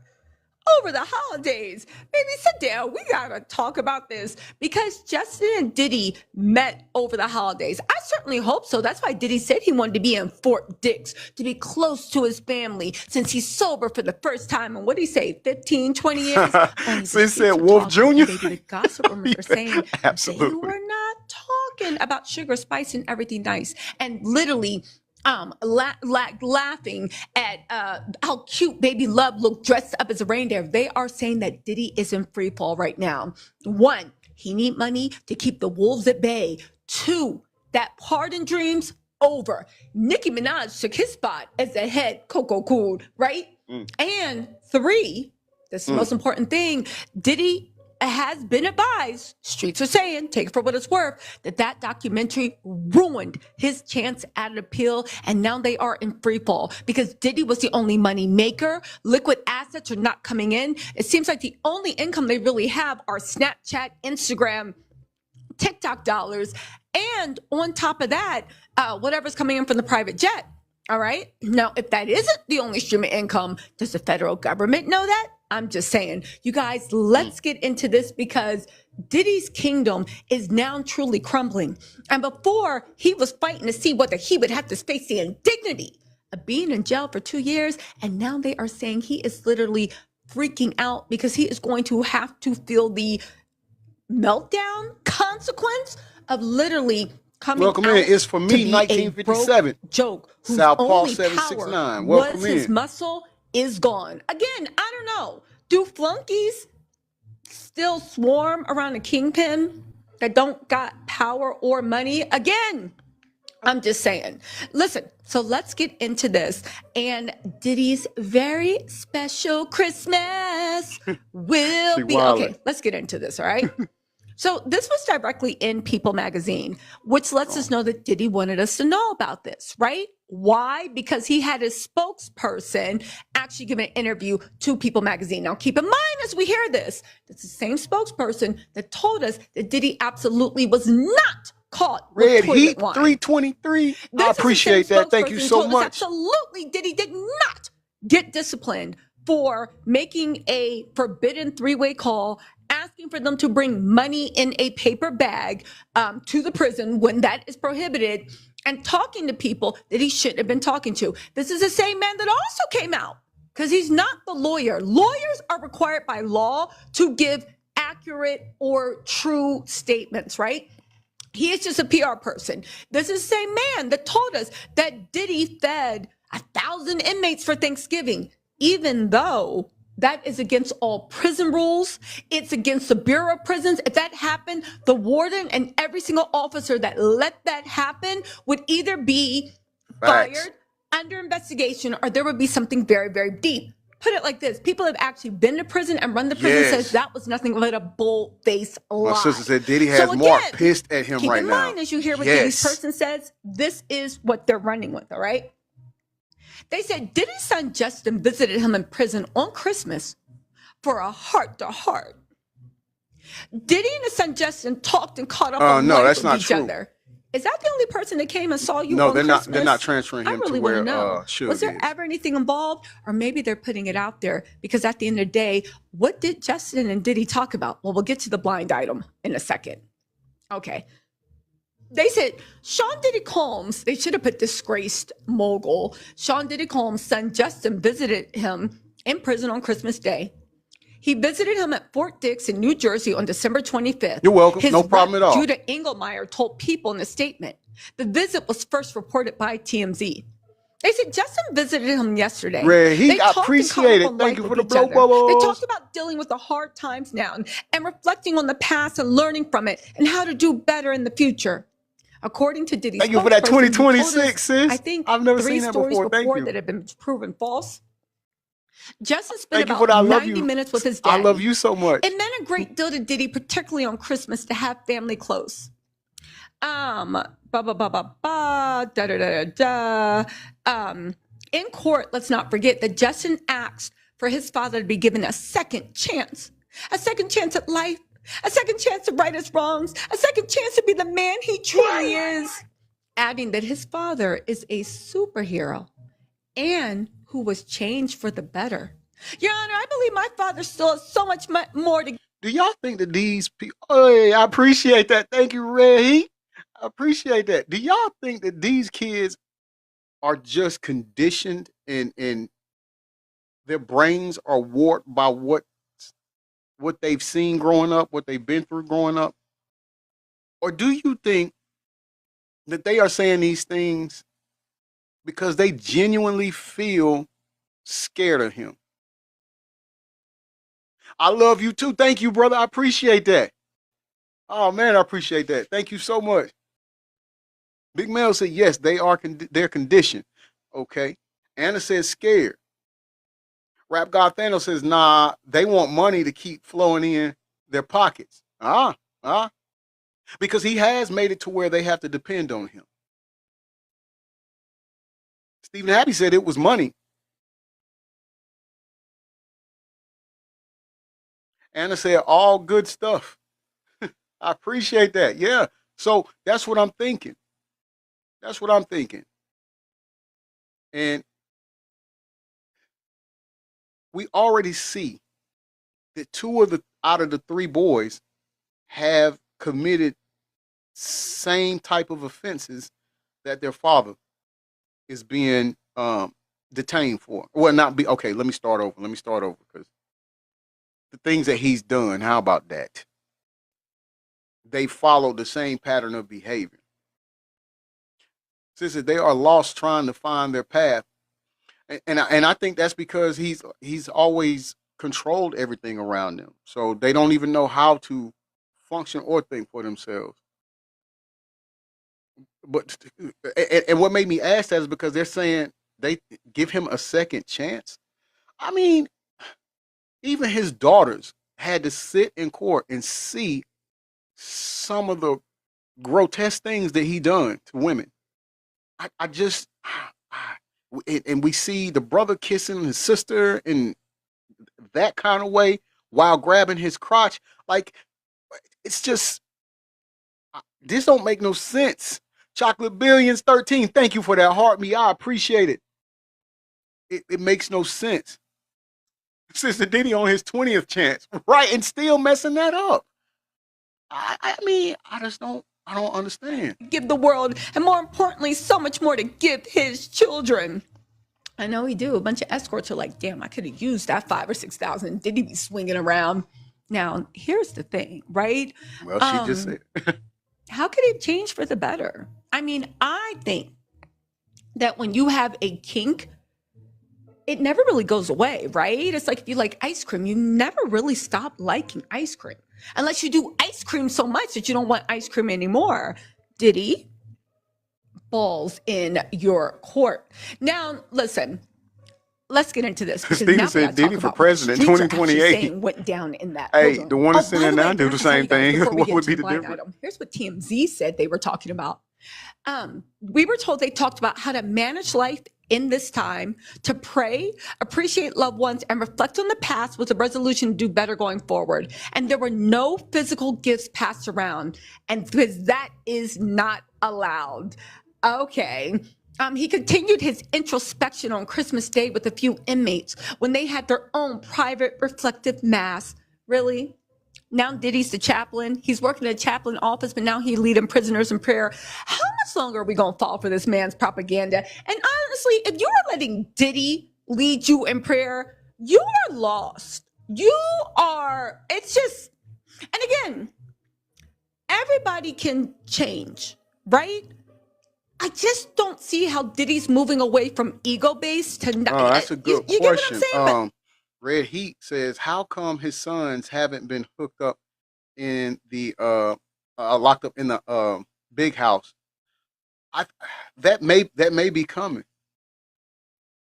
over the holidays. Baby, sit down. We gotta talk about this because Justin and Diddy met over the holidays. I certainly hope so. That's why Diddy said he wanted to be in Fort Dix, to be close to his family since he's sober for the first time. And what did he say, 15, 20 years? So he said Wolf Jr.? Baby, the gossip rumors are saying they Absolutely. were not talking about sugar, spice, and everything nice. And literally, laughing at how cute Baby Love looked dressed up as a reindeer. They are saying that Diddy is in free fall right now. 1, he need money to keep the wolves at bay. 2, that pardon dream's over. Nicki Minaj took his spot as the head Coco Cool, right? And 3, this is the most important thing, Diddy has been advised, streets are saying, take it for what it's worth, that documentary ruined his chance at an appeal, and now they are in free fall because Diddy was the only money maker. Liquid assets are not coming in. It seems like the only income they really have are Snapchat, Instagram, TikTok dollars, and on top of that, whatever's coming in from the private jet. All right. Now, if that isn't the only stream of income, does the federal government know that? I'm just saying, you guys, let's get into this because Diddy's kingdom is now truly crumbling. And before, he was fighting to see whether he would have to face the indignity of being in jail for 2 years. And now they are saying he is literally freaking out because he is going to have to feel the meltdown consequence of literally coming Welcome out in. It's for to me, be a 1957. broke joke whose Southpaw only 769. power Welcome was his in. muscle is gone. Again, I don't know. Do flunkies still swarm around a kingpin that don't got power or money? Again, I'm just saying. Listen, so let's get into this. And Diddy's very special Christmas will She be wildin'. okay. Let's get into this, all right? So this was directly in People magazine, which lets us know that Diddy wanted us to know about this, right? Why? Because he had his spokesperson actually give an interview to People magazine. Now, keep in mind as we hear this, it's the same spokesperson that told us that Diddy absolutely was not caught Red with toilet Heat wine. 323. This I is the appreciate same that. Thank you spokesperson who so told us much. Absolutely, Diddy did not get disciplined for making a forbidden 3-way call, asking for them to bring money in a paper bag to the prison when that is prohibited, and talking to people that he shouldn't have been talking to. This is the same man that also came out because he's not the lawyer. Lawyers are required by law to give accurate or true statements, right? He is just a PR person. This is the same man that told us that Diddy fed 1,000 inmates for Thanksgiving, even though that is against all prison rules. It's against the Bureau of Prisons. If that happened, the warden and every single officer that let that happen would either be Facts. fired, under investigation, or there would be something very, very deep. Put it like this: people have actually been to prison and run the prison says Yes. that was nothing but a bull-faced lie. My sister said Diddy has So Mark again, pissed at him keep right in now. mind as you hear what Diddy's Yes. person says, this is what they're running with, all right? They said Diddy's son Justin visited him in prison on Christmas for a heart-to-heart. Diddy and his son Justin talked and caught up on No, life that's with not each true. other. Is that the only person that came and saw you No, on they're Christmas? not. They're not transferring I him really to want where to know. Suge Was there is. ever anything involved? Or maybe they're putting it out there because at the end of the day, what did Justin and Diddy talk about? Well, we'll get to the blind item in a second. Okay. They said Sean Diddy Combs, they should have put disgraced mogul. Sean Diddy Combs' son Justin visited him in prison on Christmas Day. He visited him at Fort Dix in New Jersey on December 25th. You're welcome. His No problem rep, at all. Judah Engelmeyer told People in a statement. The visit was first reported by TMZ. They said Justin visited him yesterday. Red Heat, They I talked and appreciate caught it. up on Thank life you for with the each blow other. They bubbles. talked about dealing with the hard times now and reflecting on the past and learning from it and how to do better in the future. According to Diddy's Thank you for that spokesperson, he told us, 2026, sis. I think I've never 3 seen that stories before. Thank you. that have been proven false. Justin spent Thank you for about that. I love 90 you. minutes with his I daddy. love you so much. It meant a great deal to Diddy, particularly on Christmas, to have family close. Ba ba ba ba ba da da da da da. In court, let's not forget that Justin asked for his father to be given a second chance at life, a second chance to right his wrongs, a second chance to be the man he truly is. Adding that his father is a superhero and who was changed for the better. Your Honor, I believe my father still has so much more to. Do y'all think that these people? Oh, I appreciate that. Thank you, Red Heat. I appreciate that. Do y'all think that these kids are just conditioned and their brains are warped by what they've seen growing up, what they've been through growing up? Or do you think that they are saying these things because they genuinely feel scared of him? I love you too. Thank you, brother. I appreciate that. Oh man, I appreciate that. Thank you so much. Big Mel said yes, they're conditioned. Okay. Anna says scared. Rap God Thanos says nah, they want money to keep flowing in their pockets. Because he has made it to where they have to depend on him. Stephen Happy said it was money. Anna said all good stuff. I appreciate that. Yeah. So that's what I'm thinking. That's what I'm thinking. And we already see that out of the 3 boys have committed same type of offenses that their father is being detained for. Well, not be okay. Let me start over because the things that he's done. How about that? They follow the same pattern of behavior. Sister, they are lost trying to find their path, and I think that's because he's always controlled everything around them, so they don't even know how to function or think for themselves. But and what made me ask that is because they're saying they give him a second chance. I mean, even his daughters had to sit in court and see some of the grotesque things that he done to women. And we see the brother kissing his sister in that kind of way while grabbing his crotch. Like, it's just, this don't make no sense. Chocolate Billions 13, thank you for that heart me. I appreciate it. It makes no sense. Sister Diddy on his 20th chance, right? And still messing that up. I mean, I don't understand. Give the world, and more importantly, so much more to give his children. I know he do. A bunch of escorts are like, damn, I could have used that 5,000 or 6,000. Did he be swinging around? Now, here's the thing, right? Well, she just said. How could he change for the better? I mean, I think that when you have a kink, it never really goes away, right? It's like if you like ice cream, you never really stop liking ice cream. Unless you do ice cream so much that you don't want ice cream anymore. Diddy, balls in your court. Now, listen, let's get into this. Because Steven now we said gotta Diddy talk for about what the president streets are actually 2028. saying went down in that Hey, courtroom. the one that's by sitting the there way, now do and I the have to tell same you guys thing. before we What get would to be the the blind difference? item, here's what TMZ said they were talking about. We were told they talked about how to manage life in this time, to pray, appreciate loved ones, and reflect on the past with a resolution to do better going forward. And there were no physical gifts passed around, and because that is not allowed. Okay. He continued his introspection on Christmas Day with a few inmates when they had their own private reflective mass. Really? Now Diddy's the chaplain. He's working in a chaplain office, but now he's leading prisoners in prayer. How much longer are we going to fall for this man's propaganda? And honestly, if you are letting Diddy lead you in prayer, you are lost. It's just, and again, everybody can change, right? I just don't see how Diddy's moving away from ego based to Oh, that's a good you get what I'm question. saying? But Red Heat says, how come his sons haven't been hooked up in the locked up in the big house? I that may be coming.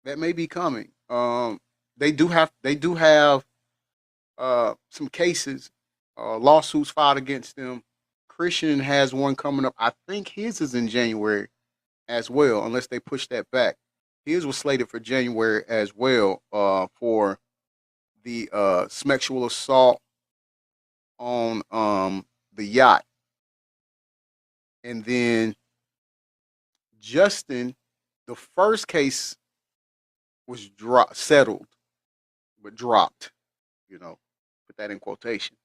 That may be coming. They do have some cases, lawsuits filed against them. Christian has one coming up. I think his is in January as well, unless they push that back. His was slated for January as well, for the sexual assault on the yacht. And then Justin, the first case was settled, but dropped. Put that in quotation.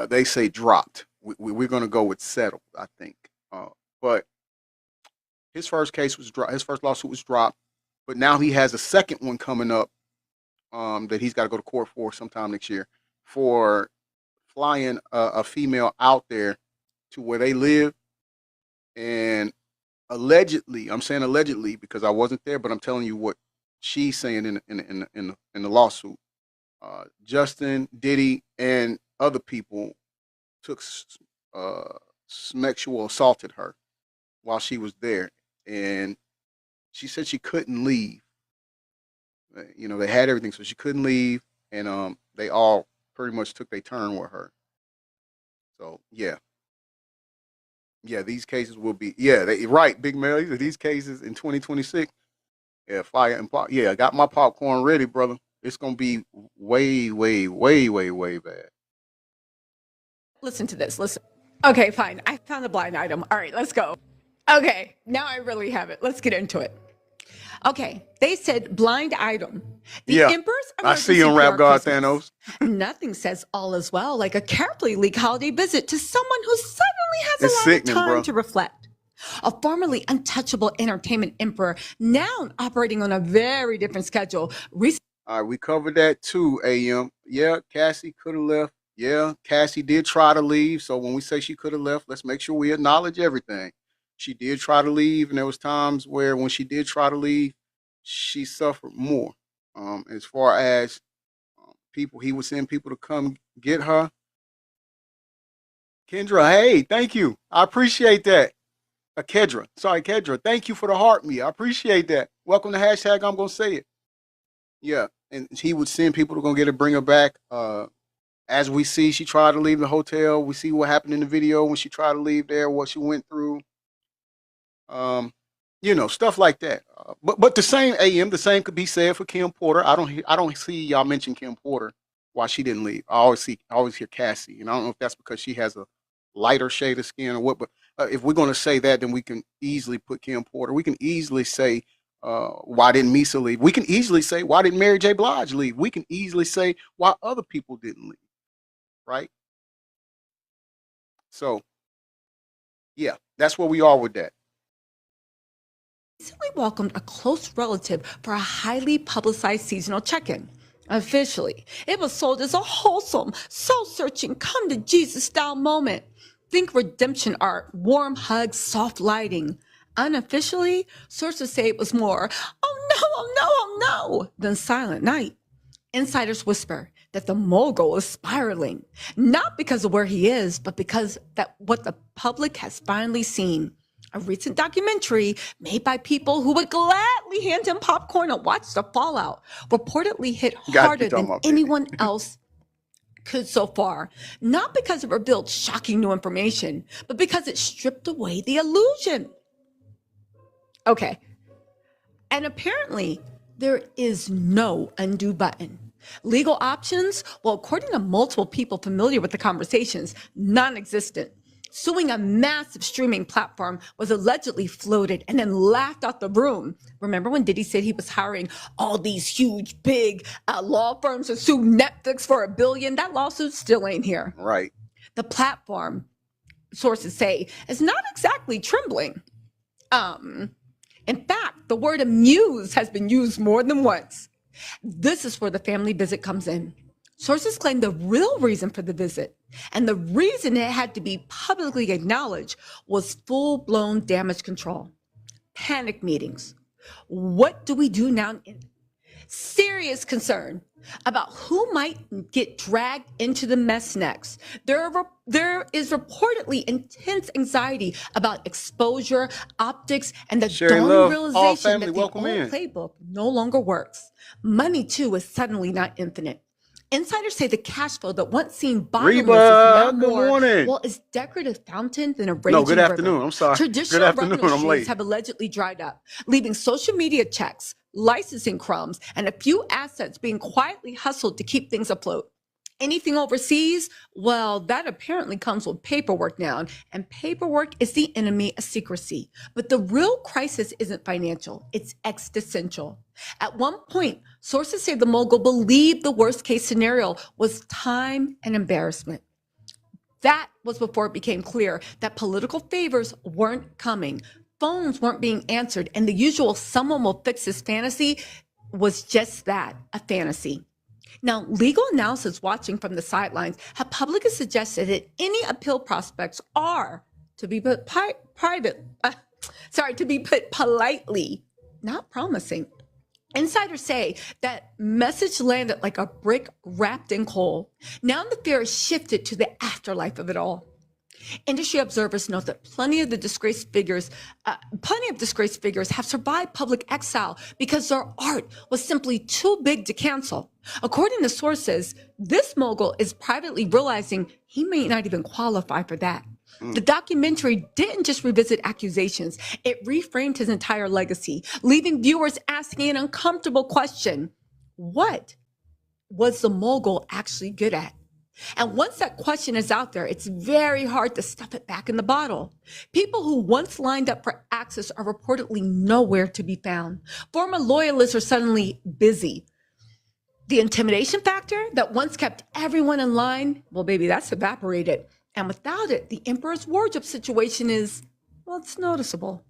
They say dropped. We're going to go with settled, I think. But his first case was dropped. His first lawsuit was dropped, but now he has a second one coming up that he's got to go to court for sometime next year for flying a female out there to where they live, and allegedly, I'm saying allegedly because I wasn't there, but I'm telling you what she's saying in the lawsuit. Justin, Diddy, and other people took sexual assaulted her while she was there, and she said she couldn't leave. They had everything, so she couldn't leave, and they all pretty much took their turn with her. So yeah, these cases will be right, Big Mel. These cases in 2026. Yeah, fire and pop. Yeah, I got my popcorn ready, brother. It's gonna be way, way, way, way, way bad. listen to this. Listen. Okay, fine. I found the blind item. All right, let's go. Okay, now I really have it. Let's get into it. Okay, they said blind item. The Yeah, Emperor's I see you on emergency Rap God prayer Thanos. Christmas. Nothing says all is well like a carefully leaked holiday visit to someone who suddenly has It's a lot sickening, of time bro. to reflect. A formerly untouchable entertainment emperor, now operating on a very different schedule. All right, we covered that too, AM. Yeah, Cassie could have left. Yeah, Cassie did try to leave. So when we say she could have left, let's make sure we acknowledge everything. She did try to leave, and there was times where when she did try to leave, she suffered more. As far as people, he was sending people to come get her. Kendra, hey, thank you. I appreciate that. Kedra, sorry, Kedra. Thank you for the heart me. I appreciate that. Welcome to hashtag I'm gonna say it. Yeah, and he would send people to go get her, bring her back. As we see, she tried to leave the hotel. We see what happened in the video when she tried to leave there, what she went through. Stuff like that. But the same the same could be said for Kim Porter. I don't see y'all mention Kim Porter why she didn't leave. I always hear Cassie, and I don't know if that's because she has a lighter shade of skin or what. But if we're going to say that, then we can easily put Kim Porter. We can easily say why didn't Misa leave? We can easily say why didn't Mary J. Blige leave? We can easily say why other people didn't leave. Right? So, yeah, that's where we are with that. Recently welcomed a close relative for a highly publicized seasonal check-in. Officially, it was sold as a wholesome, soul-searching, come-to-Jesus-style moment. Think redemption art, warm hugs, soft lighting. Unofficially, sources say it was more, oh no, oh no, oh no, than Silent Night. Insiders whisper that the mogul is spiraling, not because of where he is, but because that what the public has finally seen. A recent documentary made by people who would gladly hand him popcorn and watch the fallout reportedly hit Gotta be harder talking than about Diddy. anyone else could so far, not because it revealed shocking new information, but because it stripped away the illusion. Okay. And apparently, there is no undo button. Legal options, well, according to multiple people familiar with the conversations, non-existent. Suing a massive streaming platform was allegedly floated and then laughed out the room. Remember when Diddy said he was hiring all these huge, big law firms to sue Netflix for $1 billion? That lawsuit still ain't here. Right. The platform, sources say, is not exactly trembling. In fact, the word amused has been used more than once. This is where the family visit comes in. Sources claim the real reason for the visit, and the reason it had to be publicly acknowledged, was full-blown damage control. Panic meetings. What do we do now? Serious concern about who might get dragged into the mess next. There is reportedly intense anxiety about exposure, optics, and the Sharing dawning love, all realization family, that the welcome old in. playbook no longer works. Money, too, is suddenly not infinite. Insiders say the cash flow that once seemed bottomless is now Reba, good more, morning. well, is decorative fountain than a raging No, good river. afternoon. I'm sorry. Traditional Good afternoon. revenue I'm streams late. have allegedly dried up, leaving social media checks, licensing crumbs, and a few assets being quietly hustled to keep things afloat. Anything overseas, well, that apparently comes with paperwork now, and paperwork is the enemy of secrecy. But the real crisis isn't financial, it's existential. At one point, sources say the mogul believed the worst case scenario was time and embarrassment. That was before it became clear that political favors weren't coming, phones weren't being answered, and the usual someone will fix this fantasy was just that, a fantasy. Now, legal analysts watching from the sidelines have publicly suggested that any appeal prospects are, to be put politely, not promising. Insiders say that message landed like a brick wrapped in coal. Now the fear has shifted to the afterlife of it all. Industry observers note that plenty of disgraced figures have survived public exile because their art was simply too big to cancel. According to sources, this mogul is privately realizing he may not even qualify for that. The documentary didn't just revisit accusations, it reframed his entire legacy, leaving viewers asking an uncomfortable question: what was the mogul actually good at? And once that question is out there, it's very hard to stuff it back in the bottle. People who once lined up for access are reportedly nowhere to be found. Former loyalists are suddenly busy. The intimidation factor that once kept everyone in line, well, baby, that's evaporated. And without it, the emperor's wardrobe situation is, well, it's noticeable.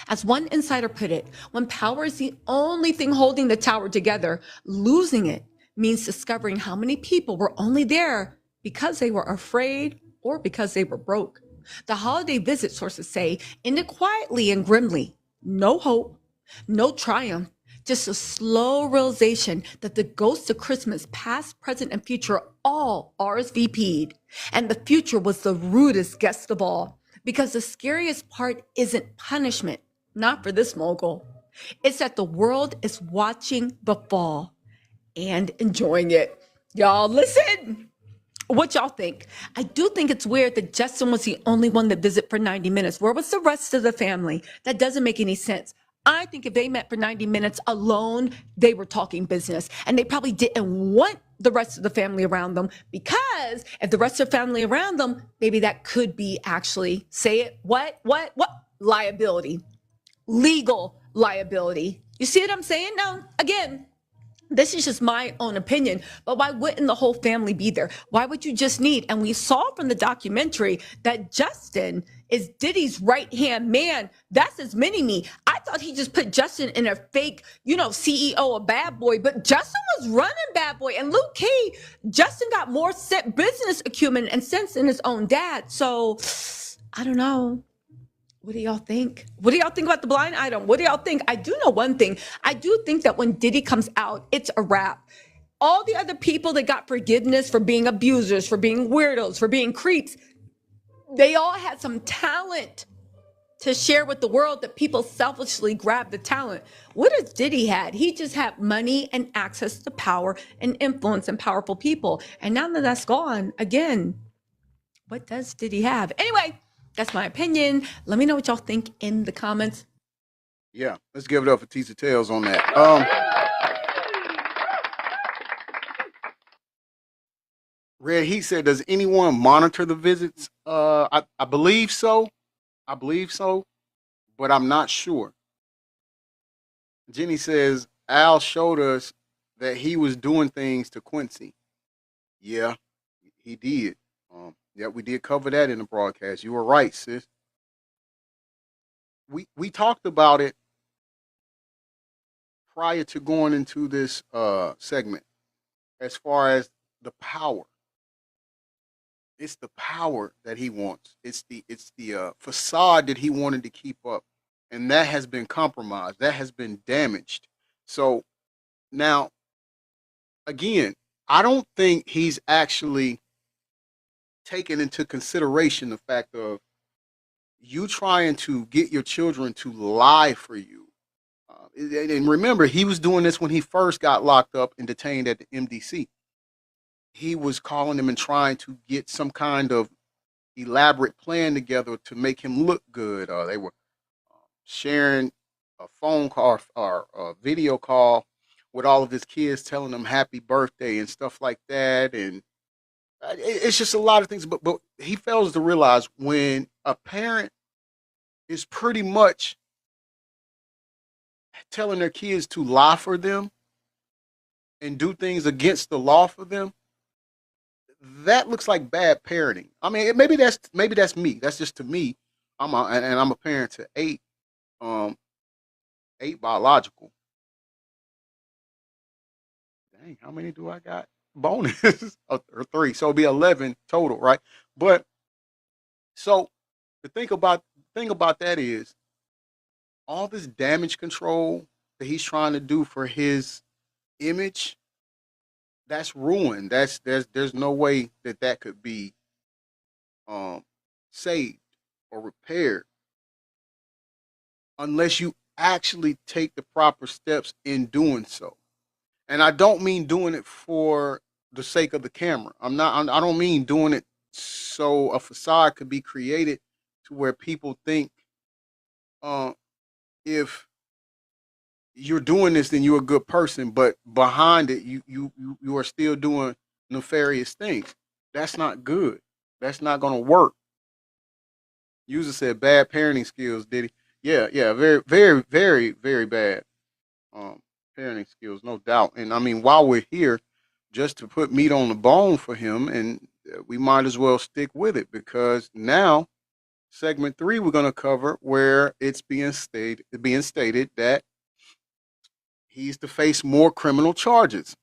As one insider put it, when power is the only thing holding the tower together, losing it means discovering how many people were only there because they were afraid or because they were broke. The holiday visit, sources say, ended quietly and grimly. No hope, no triumph, just a slow realization that the ghosts of Christmas, past, present, and future, all RSVP'd. And the future was the rudest guest of all, because the scariest part isn't punishment, not for this mogul. It's that the world is watching the fall and enjoying it. Y'all listen. What y'all think? I do think it's weird that Justin was the only one that visited for 90 minutes. Where was the rest of the family? That doesn't make any sense. I think if they met for 90 minutes alone, they were talking business. And they probably didn't want the rest of the family around them, because if the rest of the family around them, maybe that could be actually, say it, what? Liability. Legal liability. You see what I'm saying? Now, again, this is just my own opinion, but why wouldn't the whole family be there? Why would you just need? And we saw from the documentary that Justin is Diddy's right-hand man. That's his mini-me. I thought he just put Justin in a fake, CEO of Bad Boy, but Justin was running Bad Boy. And Luke Key, Justin got more business acumen and sense than his own dad. So, I don't know. What do y'all think? What do y'all think about the blind item? What do y'all think? I do know one thing. I do think that when Diddy comes out, it's a wrap. All the other people that got forgiveness for being abusers, for being weirdos, for being creeps, they all had some talent to share with the world that people selfishly grab the talent. What has Diddy had? He just had money and access to power and influence and powerful people. And now that that's gone, again, what does Diddy have? Anyway, that's my opinion. Let me know what y'all think in the comments. Yeah, let's give it up for Teaser Tales on that. Red Heat said, "Does anyone monitor the visits?" I believe so. I believe so, but I'm not sure. Jenny says Al showed us that he was doing things to Quincy. Yeah, he did. Yeah, we did cover that in the broadcast. You were right, sis. We talked about it prior to going into this segment as far as the power. It's the power that he wants. It's the facade that he wanted to keep up, and that has been compromised. That has been damaged. So now, again, I don't think he's actually taken into consideration the fact of you trying to get your children to lie for you. And remember, he was doing this when he first got locked up and detained at the MDC. He was calling them and trying to get some kind of elaborate plan together to make him look good. They were sharing a phone call or a video call with all of his kids, telling them happy birthday and stuff like that. And it's just a lot of things. But he fails to realize when a parent is pretty much telling their kids to lie for them and do things against the law for them, that looks like bad parenting. I mean, maybe that's me. That's just to me. I'm a parent to 8 biological. Dang, how many do I got? Bonus or 3, so it'll be 11 total, right? But so the thing about that is all this damage control that he's trying to do for his image, that's ruined. There's no way that could be saved or repaired unless you actually take the proper steps in doing so. And I don't mean doing it for the sake of the camera. I don't mean doing it so a facade could be created to where people think if you're doing this, then you're a good person, but behind it, you are still doing nefarious things. That's not good. That's not going to work. User said bad parenting skills, Diddy. Yeah, very, very, very, very bad parenting skills, no doubt. And I mean, while we're here, just to put meat on the bone for him, and we might as well stick with it because now, segment 3, we're going to cover where it's being stated that he's to face more criminal charges.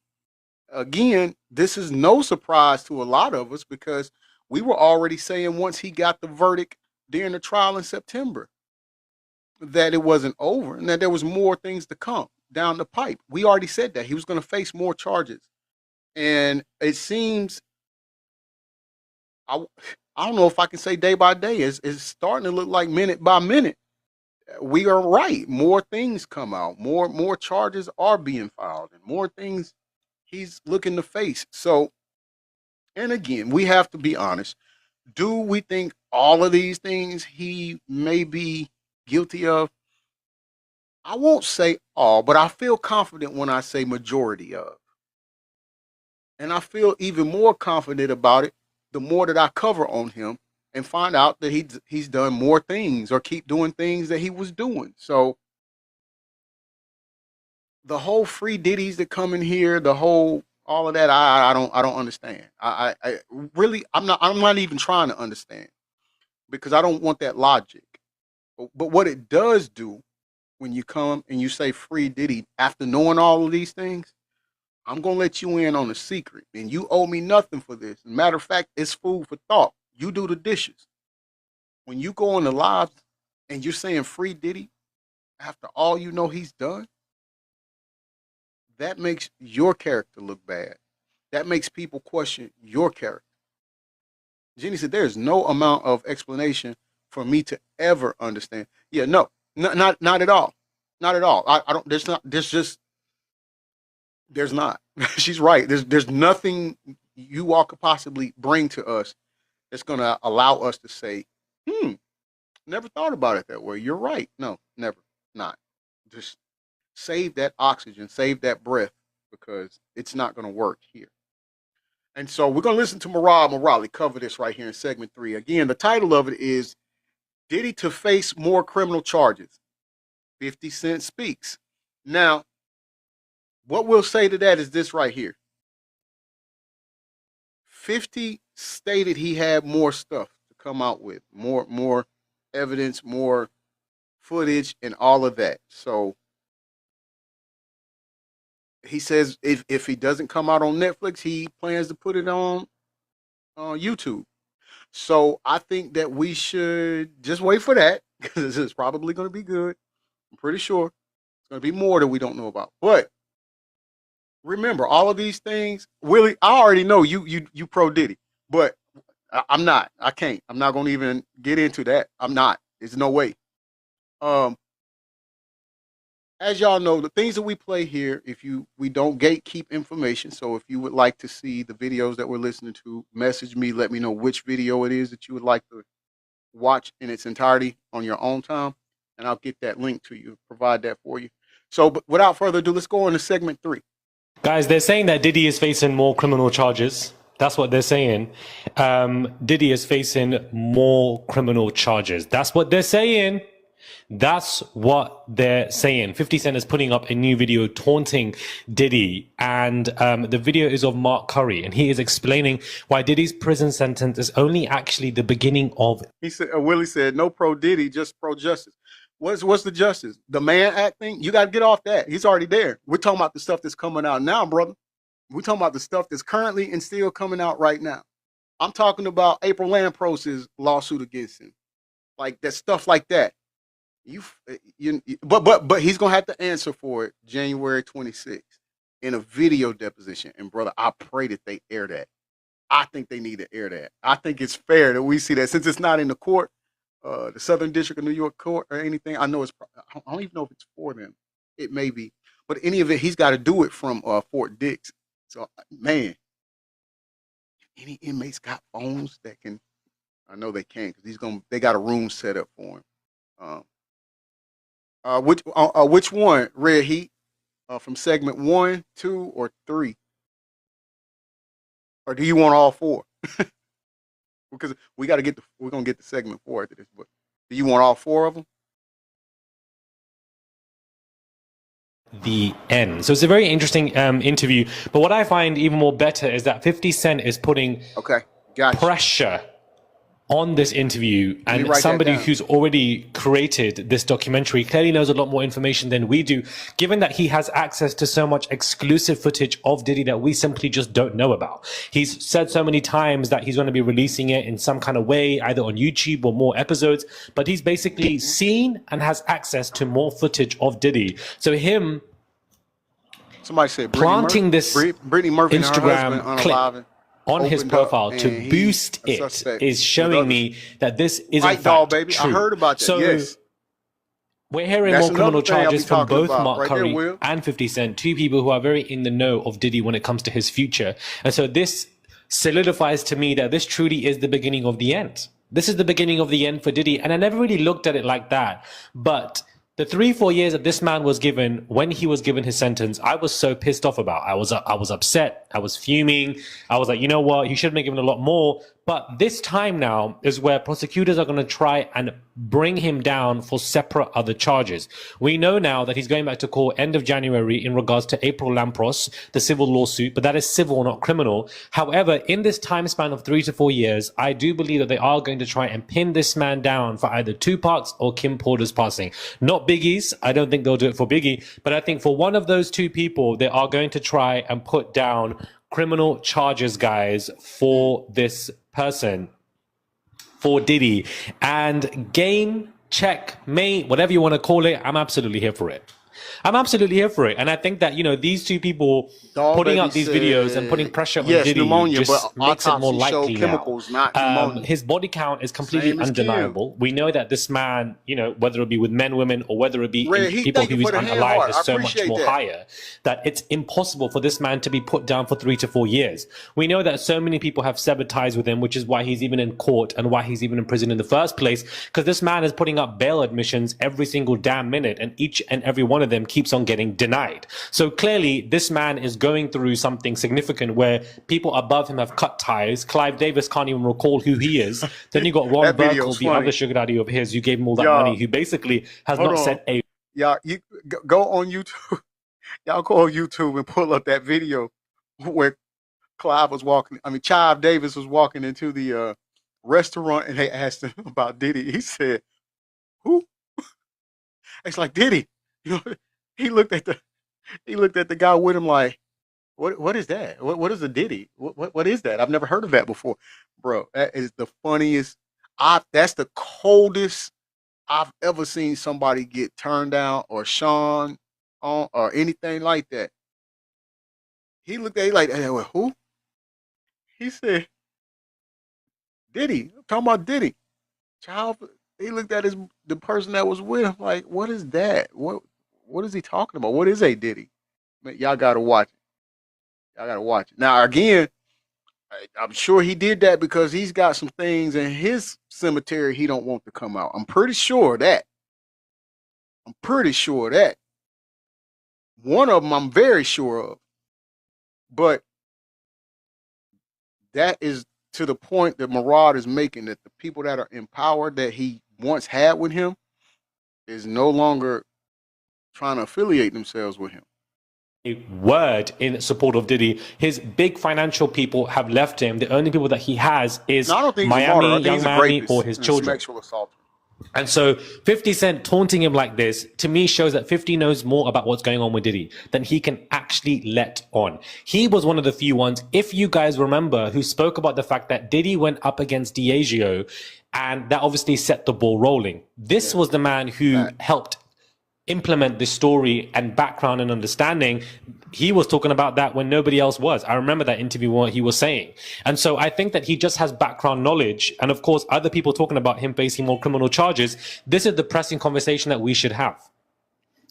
Again, this is no surprise to a lot of us because we were already saying once he got the verdict during the trial in September that it wasn't over and that there was more things to come down the pipe. We already said that he was going to face more charges. And it seems, I don't know if I can say day by day, it's starting to look like minute by minute. We are right. More things come out. More charges are being filed, and more things he's looking to face. So, and again, we have to be honest. Do we think all of these things he may be guilty of? I won't say all, but I feel confident when I say majority of. And I feel even more confident about it the more that I cover on him and find out that he's done more things or keep doing things that he was doing. So the whole free ditties that come in here, the whole all of that, I don't understand. I really I'm not even trying to understand because I don't want that logic. But what it does do when you come and you say free Diddy after knowing all of these things, I'm gonna let you in on a secret, and you owe me nothing for this. Matter of fact, it's food for thought. You do the dishes. When you go on the lives and you're saying free Diddy after all you know he's done, that makes your character look bad. That makes people question your character. Jenny said there's no amount of explanation for me to ever understand. Yeah, no, not at all, not at all. I don't. There's not. She's right. There's nothing you all could possibly bring to us that's going to allow us to say, never thought about it that way. You're right. No, never. Not. Just save that oxygen, save that breath, because it's not going to work here. And so we're going to listen to Marab Morali cover this right here in segment 3. Again, the title of it is Diddy to Face More Criminal Charges. 50 Cent speaks. Now, what we'll say to that is this right here. 50 stated he had more stuff to come out with, more evidence, more footage, and all of that. So he says if he doesn't come out on Netflix, he plans to put it on YouTube. So I think that we should just wait for that, because it's probably going to be good. I'm pretty sure it's going to be more that we don't know about. But remember, all of these things, Willie, I already know you pro Diddy, but I'm not. I can't. I'm not going to even get into that. I'm not. There's no way. As y'all know, the things that we play here, we don't gatekeep information. So if you would like to see the videos that we're listening to, message me, let me know which video it is that you would like to watch in its entirety on your own time, and I'll get that link to you, provide that for you. So, but without further ado, let's go on to segment 3. Guys, they're saying that Diddy is facing more criminal charges. That's what they're saying. Diddy is facing more criminal charges. That's what they're saying. That's what they're saying. 50 Cent is putting up a new video taunting Diddy, and the video is of Mark Curry, and he is explaining why Diddy's prison sentence is only actually the beginning of. He said, Willie said, no pro Diddy, just pro justice. What's the justice? The Mann Act thing? You got to get off that. He's already there. We're talking about the stuff that's coming out now, brother. We're talking about the stuff that's currently and still coming out right now. I'm talking about April Lamprost's lawsuit against him, like that stuff like that. But he's gonna have to answer for it January 26th in a video deposition. And brother, I pray that they air that. I think they need to air that. I think it's fair that we see that, since it's not in the court, the Southern District of New York Court or anything. I know I don't even know if it's for them. It may be, but any of it, he's got to do it from Fort Dix. So man, any inmates got phones that can? I know they can, because they got a room set up for him. Which one, Red Heat? From segment 1, 2, or 3? Or do you want all 4? Because we're gonna get the segment 4 after this. But do you want all 4 of them? The end. So it's a very interesting interview. But what I find even more better is that 50 Cent is putting pressure on this interview, and somebody who's already created this documentary clearly knows a lot more information than we do, given that he has access to so much exclusive footage of Diddy that we simply just don't know about. He's said so many times that he's going to be releasing it in some kind of way, either on YouTube or more episodes, but he's basically seen and has access to more footage of Diddy. So him somebody said planting this Brittany Murphy Instagram clip on his profile to boost it is showing me that this is in fact baby. true. I heard about that. So yes. We're hearing That's more criminal another thing I'll be charges from talking both about Mark right Curry there, Will. and 50 Cent, two people who are very in the know of Diddy when it comes to his future. And so this solidifies to me that this truly is the beginning of the end. This is the beginning of the end for Diddy. And I never really looked at it like that. But the 3-4 years that this man was given when he was given his sentence, I was so pissed off about. I was upset. I was fuming. I was like, you know what? He should have been given a lot more. But this time now is where prosecutors are going to try and bring him down for separate other charges. We know now that he's going back to court end of January in regards to April Lampros, the civil lawsuit, but that is civil, not criminal. However, in this time span of 3 to 4 years, I do believe that they are going to try and pin this man down for either Tupac's or Kim Porter's passing. Not Biggie's. I don't think they'll do it for Biggie, but I think for one of those two people, they are going to try and put down criminal charges, guys, for this person, for Diddy. And game, check, mate, whatever you want to call it, I'm absolutely here for it. I'm absolutely here for it. And I think that, you know, these two people Doll putting Baby out these videos and putting said, pressure on yes, Diddy pneumonia, but just makes it more autopsy showed likely now. chemicals, not pneumonia. His body count is completely Same as Kim. undeniable. We know that this man, you know, whether it be with men, women, or whether it be Red, in he people thank who you he's for the hand unalive, heart. is I so much appreciate more that. higher that it's impossible for this man to be put down for 3 to 4 years. We know that so many people have severed ties with him, which is why he's even in court and why he's even in prison in the first place, because this man is putting up bail admissions every single damn minute, and each and every one of them keeps on getting denied. So clearly, this man is going through something significant where people above him have cut ties. Clive Davis can't even recall who he is. Then you got Ron That Burkle, video's the funny. other sugar daddy of his, who gave him all that Y'all, money, who basically has hold not on. said a Y'all, you go on YouTube. Y'all go on YouTube and pull up that video where Chive Davis was walking into the restaurant and they asked him about Diddy. He said, "Who?" It's like Diddy. You know, he looked at the guy with him like, "What is that? What is a Diddy? What is that? I've never heard of that before, bro." That is the funniest. That's the coldest I've ever seen somebody get turned down or shone on or anything like that. He looked at it like, "Hey, well, who?" He said, "Diddy." I'm talking about Diddy. Child, he looked at the person that was with him like, "What is that? What is he talking about? What is a Diddy?" Man, y'all gotta watch it. Y'all gotta watch it. Now again, I'm sure he did that because he's got some things in his cemetery he don't want to come out. I'm pretty sure of that. One of them I'm very sure of. But that is to the point that Murad is making, that the people that are in power that he once had with him is no longer trying to affiliate themselves with him. word in support of Diddy. His big financial people have left him. The only people that he has is No, I don't think he's a martyr. I Miami, think Young he's a Miami, rapist or his and children. sexual assaulter. And so 50 Cent taunting him like this, to me, shows that 50 knows more about what's going on with Diddy than he can actually let on. He was one of the few ones, if you guys remember, who spoke about the fact that Diddy went up against Diageo, and that obviously set the ball rolling. This was the man who helped implement the story and background and understanding. He was talking about that when nobody else was. I remember that interview, what he was saying. And so I think that he just has background knowledge. And of course, other people talking about him facing more criminal charges. This is the pressing conversation that we should have.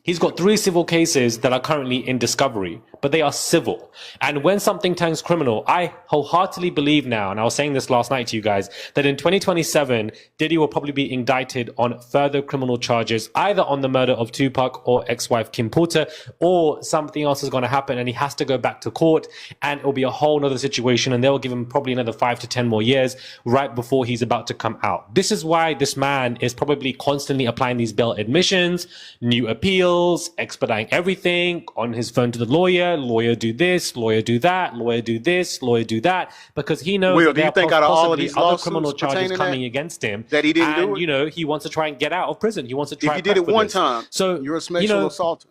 He's got 3 civil cases that are currently in discovery, but they are civil. And when something turns criminal, I wholeheartedly believe now, and I was saying this last night to you guys, that in 2027, Diddy will probably be indicted on further criminal charges, either on the murder of Tupac or ex-wife Kim Porter, or something else is going to happen and he has to go back to court, and it'll be a whole nother situation, and they'll give him probably another 5 to 10 more years right before he's about to come out. This is why this man is probably constantly applying these bail admissions, new appeals, expediting everything on his phone to the lawyer do this, lawyer do that, lawyer do this, lawyer do that, because he knows Will, that do you there think are out of all of possibly these other lawsuits criminal charges pertaining coming that, against him, that he didn't do and it? you know, he wants to try and get out of prison. He wants to try. If you did it one time, so you're a you sexual know, assaulter.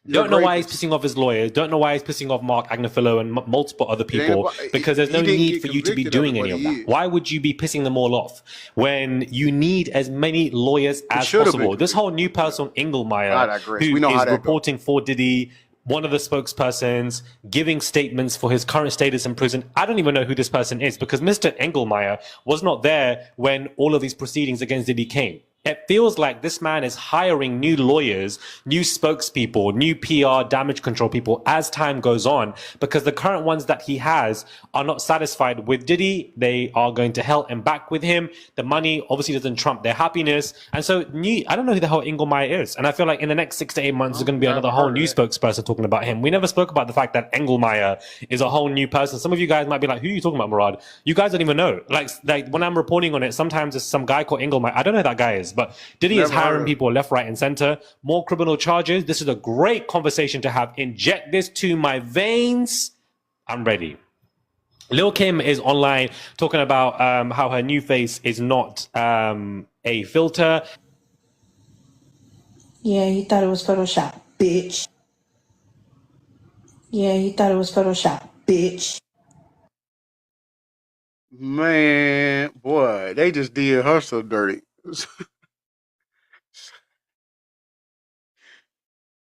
You're don't know a why he's rapist. pissing off his lawyers. Don't know why he's pissing off Mark Agnifilo and multiple other people, because there's he no didn't need get for you to be convicted of doing it, any but of he that. is. Why would you be pissing them all off when you need as many lawyers as should have been possible? This convicted. whole new person, I Engelmeyer, digress. who We know how is that goes. reporting for Diddy, one of the spokespersons, giving statements for his current status in prison. I don't even know who this person is, because Mr. Engelmeyer was not there when all of these proceedings against Diddy came. It feels like this man is hiring new lawyers, new spokespeople, new PR, damage control people as time goes on, because the current ones that he has are not satisfied with Diddy. They are going to hell and back with him. The money obviously doesn't trump their happiness. And so I don't know who the hell Engelmeyer is. And I feel like in the next 6 to 8 months, there's going to be another whole new spokesperson talking about him. We never spoke about the fact that Engelmeyer is a whole new person. Some of you guys might be like, who are you talking about, Murad? You guys don't even know. Like when I'm reporting on it, sometimes there's some guy called Engelmeyer. I don't know who that guy is, but Diddy is Never heard hiring of people left, right, and center. More criminal charges. This is a great conversation to have. Inject this to my veins. I'm ready. Lil Kim is online talking about how her new face is not a filter. Yeah, he thought it was Photoshop, bitch. Yeah, he thought it was Photoshop, bitch. Man, boy, they just did her so dirty.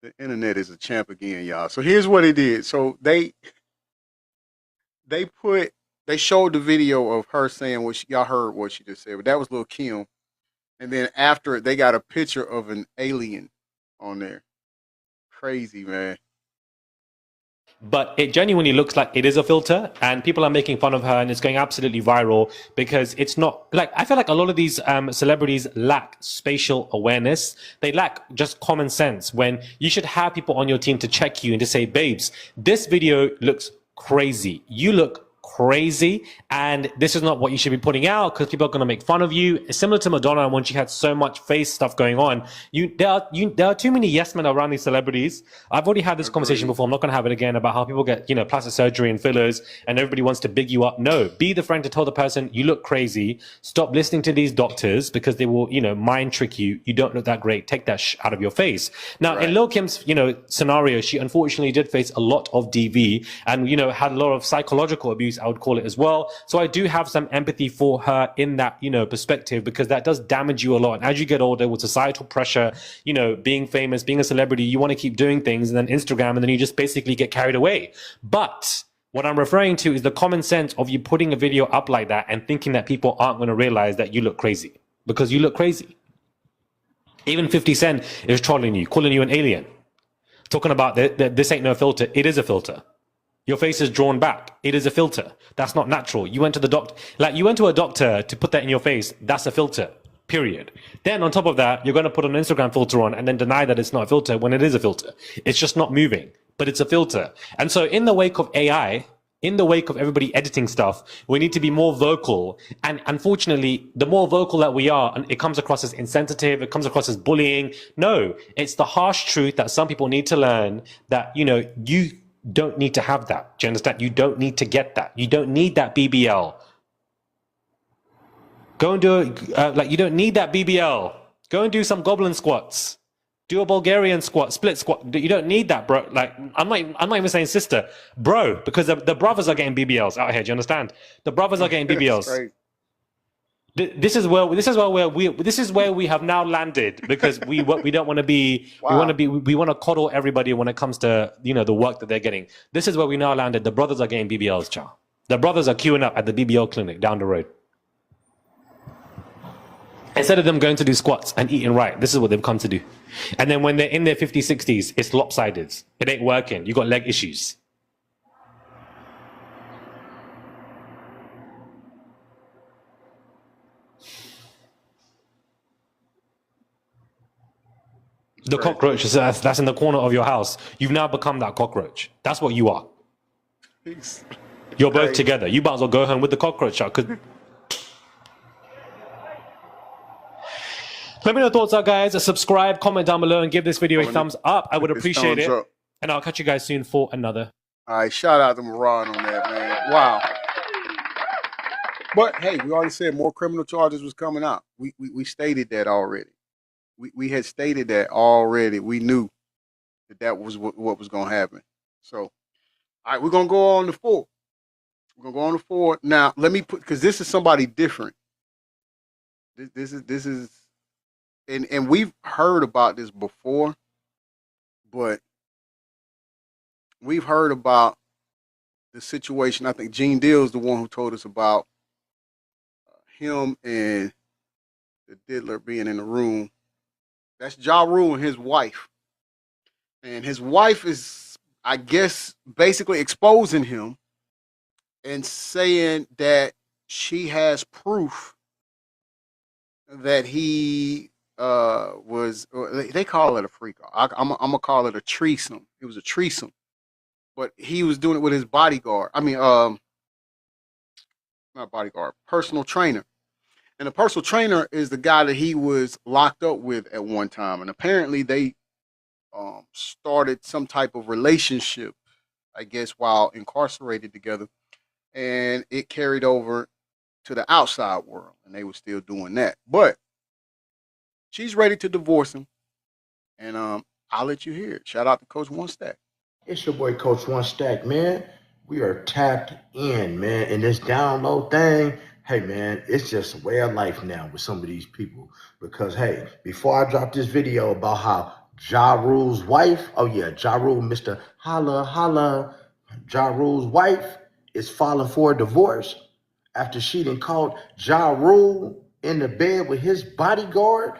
The internet is a champ again, y'all. So here's what it did. So they showed the video of her saying what y'all heard what she just said, but that was Lil Kim. And then after it, they got a picture of an alien on there. Crazy, man. But it genuinely looks like it is a filter, and people are making fun of her, and it's going absolutely viral because it's not like, I feel like a lot of these celebrities lack spatial awareness. They lack just common sense when you should have people on your team to check you and to say, babes, this video looks crazy. You look crazy, and this is not what you should be putting out because people are going to make fun of you. It's similar to Madonna when she had so much face stuff going on. There are too many yes men around these celebrities. I've already had this conversation before. I'm not going to have it again about how people get, plastic surgery and fillers, and everybody wants to big you up. No, be the friend to tell the person you look crazy. Stop listening to these doctors because they will, mind trick you. You don't look that great. Take that out of your face. Now, in Lil Kim's, scenario, she unfortunately did face a lot of DV and, had a lot of psychological abuse, I would call it as well. So I do have some empathy for her in that, perspective, because that does damage you a lot. And as you get older with societal pressure, being famous, being a celebrity, you want to keep doing things, and then Instagram, and then you just basically get carried away. But what I'm referring to is the common sense of you putting a video up like that and thinking that people aren't going to realize that you look crazy, because you look crazy. Even 50 Cent is trolling you, calling you an alien, talking about that this ain't no filter. It is a filter. Your face is drawn back. It is a filter. That's not natural. You went to the doctor, you went to a doctor to put that in your face. That's a filter, period. Then on top of that, you're going to put an Instagram filter on and then deny that it's not a filter when it is a filter. It's just not moving, but it's a filter. And so in the wake of AI, in the wake of everybody editing stuff, we need to be more vocal. And unfortunately, the more vocal that we are, it comes across as insensitive, it comes across as bullying. No, it's the harsh truth that some people need to learn that, you don't need to have that. Do you understand? You don't need to get that. You don't need that BBL. Go and do it. You don't need that BBL. Go and do some goblin squats. Do a Bulgarian squat, split squat. You don't need that, bro. I'm not even saying sister, bro, because the brothers are getting BBLs out here. Do you understand? The brothers are getting BBLs. This is where we have now landed, because we don't want to be. Wow. We want to coddle everybody when it comes to the work that they're getting. This is where we now landed. The brothers are getting BBLs, child. The brothers are queuing up at the BBL clinic down the road. Instead of them going to do squats and eating right, this is what they've come to do. And then when they're in their 50s, 60s, it's lopsided. It ain't working. You got leg issues. The cockroach that's in the corner of your house. You've now become that cockroach. That's what you are. You're both together. You might as well go home with the cockroach. Let me know your thoughts, guys. Subscribe, comment down below, and give this video a thumbs up. I would appreciate it. And I'll catch you guys soon for another. All right, shout out to Moran on that, man. Wow. But hey, we already said more criminal charges was coming out. We stated that already. We had stated that already. We knew that was what was going to happen. So, all right, we're going to go on to 4. We're going to go on to 4. Now, let me put, because this is somebody different. This is, and we've heard about this before, but we've heard about the situation. I think Gene Deal is the one who told us about him and the diddler being in the room. That's Ja Rule and his wife. And his wife is, I guess, basically exposing him and saying that she has proof that he was, they call it a freak. I'm going to call it a threesome. It was a threesome. But he was doing it with his bodyguard. Not bodyguard, personal trainer. And the personal trainer is the guy that he was locked up with at one time. And apparently they started some type of relationship, I guess, while incarcerated together. And it carried over to the outside world. And they were still doing that. But she's ready to divorce him. And I'll let you hear it. Shout out to Coach One Stack. It's your boy, Coach One Stack, man. We are tapped in, man. And this download thing, hey, man, it's just a way of life now with some of these people. Because, hey, before I drop this video about how Ja Rule's wife, oh yeah, Ja Rule, Mr. Holla Holla, Ja Rule's wife is filing for a divorce after she done caught Ja Rule in the bed with his bodyguard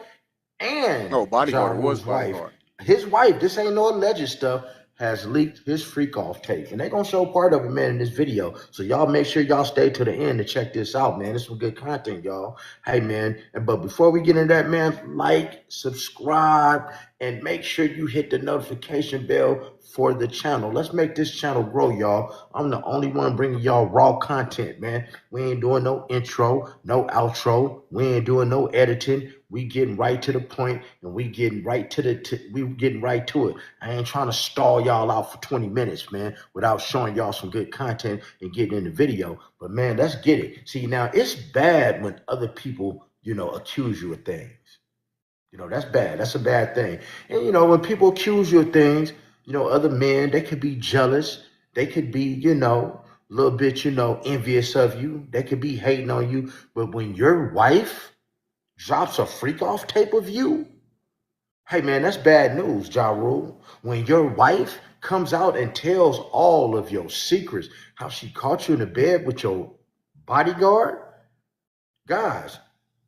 and No, Ja bodyguard. It was Rule's wife. bodyguard. His wife, this ain't no alleged stuff, has leaked his freak off tape. And they're gonna show part of it, man, in this video. So y'all make sure y'all stay to the end to check this out, man. It's some good content, y'all. Hey, man. But before we get into that, man, like, subscribe, and make sure you hit the notification bell for the channel. Let's make this channel grow, y'all. I'm the only one bringing y'all raw content, man. We ain't doing no intro, no outro. We ain't doing no editing. We getting right to the point, and we getting right to it. I ain't trying to stall y'all out for 20 minutes, man, without showing y'all some good content and getting in the video. But man, let's get it. See, now it's bad when other people, accuse you of things. That's bad. That's a bad thing. And when people accuse you of things, other men, they could be jealous. They could be, a little bit, envious of you. They could be hating on you. But when your wife drops a freak off tape of you, hey man, that's bad news, Ja Rule. When your wife comes out and tells all of your secrets, how she caught you in the bed with your bodyguard, guys,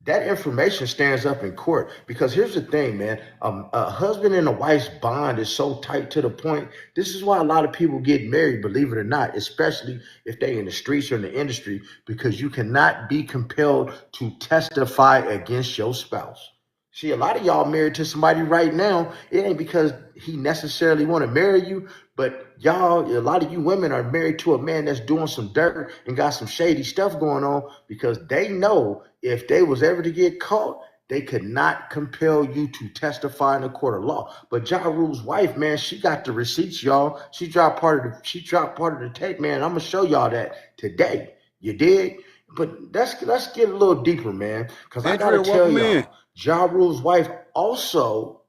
that information stands up in court. Because here's the thing, man, a husband and a wife's bond is so tight to the point. This is why a lot of people get married, believe it or not, especially if they in the streets or in the industry, because you cannot be compelled to testify against your spouse. See, a lot of y'all married to somebody right now, it ain't because he necessarily want to marry you, but y'all, a lot of you women are married to a man that's doing some dirt and got some shady stuff going on, because they know if they was ever to get caught, they could not compel you to testify in a court of law. But Ja Rule's wife, man, she got the receipts, y'all. She dropped part of the tape, man. I'm gonna show y'all that today. You dig? But let's get a little deeper, man, because I gotta tell y'all, Ja Rule's wife also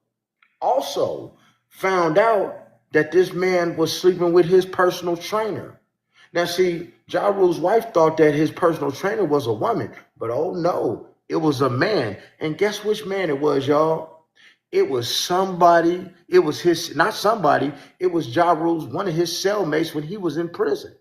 found out that this man was sleeping with his personal trainer. Now, see, Ja Rule's wife thought that his personal trainer was a woman, but oh no, it was a man. And guess which man it was, y'all? It was somebody. It was it was Ja Rule's, one of his cellmates when he was in prison.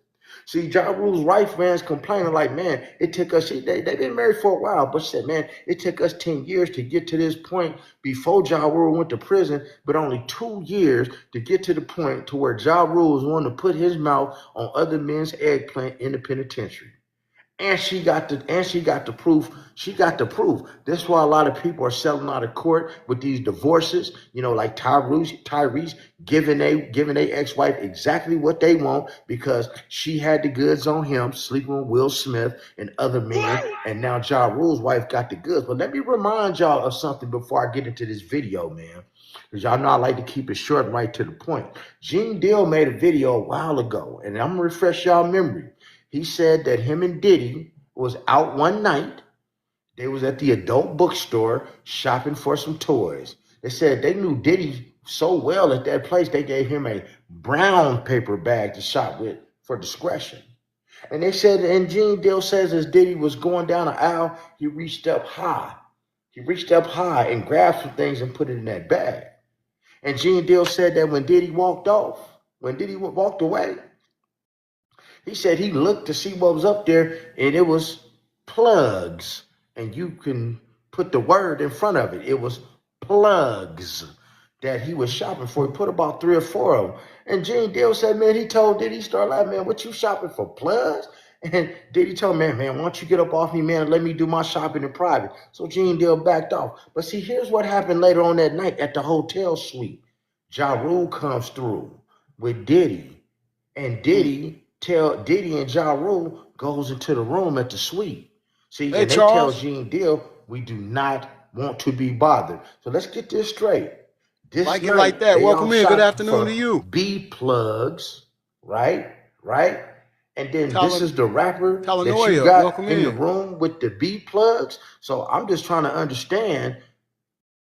See, Ja Rule's wife, man's complaining like, man, it took us, they've been married for a while, but she said, man, it took us 10 years to get to this point before Ja Rule went to prison, but only 2 years to get to the point to where Ja Rule was wanting to put his mouth on other men's eggplant in the penitentiary. And she got the proof. She got the proof. That's why a lot of people are selling out of court with these divorces, like Tyrese giving a ex-wife exactly what they want because she had the goods on him, sleeping with Will Smith and other men. And now Ja Rule's wife got the goods. But let me remind y'all of something before I get into this video, man. Because y'all know I like to keep it short and right to the point. Gene Deal made a video a while ago, and I'm going to refresh y'all memory. He said that him and Diddy was out one night. They was at the adult bookstore shopping for some toys. They said they knew Diddy so well at that place, they gave him a brown paper bag to shop with for discretion. And they said, and Gene Deal says as Diddy was going down the aisle, he reached up high. He reached up high and grabbed some things and put it in that bag. And Gene Deal said that when Diddy walked away, he said he looked to see what was up there, and it was plugs. And you can put the word in front of it. It was plugs that he was shopping for. He put about 3 or 4 of them. And Gene Deal said, man, he told Diddy, he started laughing, man, what you shopping for, plugs? And Diddy told him, man, why don't you get up off me, man, and let me do my shopping in private. So Gene Deal backed off. But see, here's what happened later on that night at the hotel suite. Ja Rule comes through with Diddy, and Diddy and Ja Rule goes into the room at the suite. See, Hey, and they tell Charles. Gene Deal, we do not want to be bothered. So let's get this straight. This Like it night, like that. they Welcome all in. Good shopping afternoon for to you. B plugs, right? And then Tala- this is the rapper that Talanoia, you got welcome in the in. room with the B plugs. So I'm just trying to understand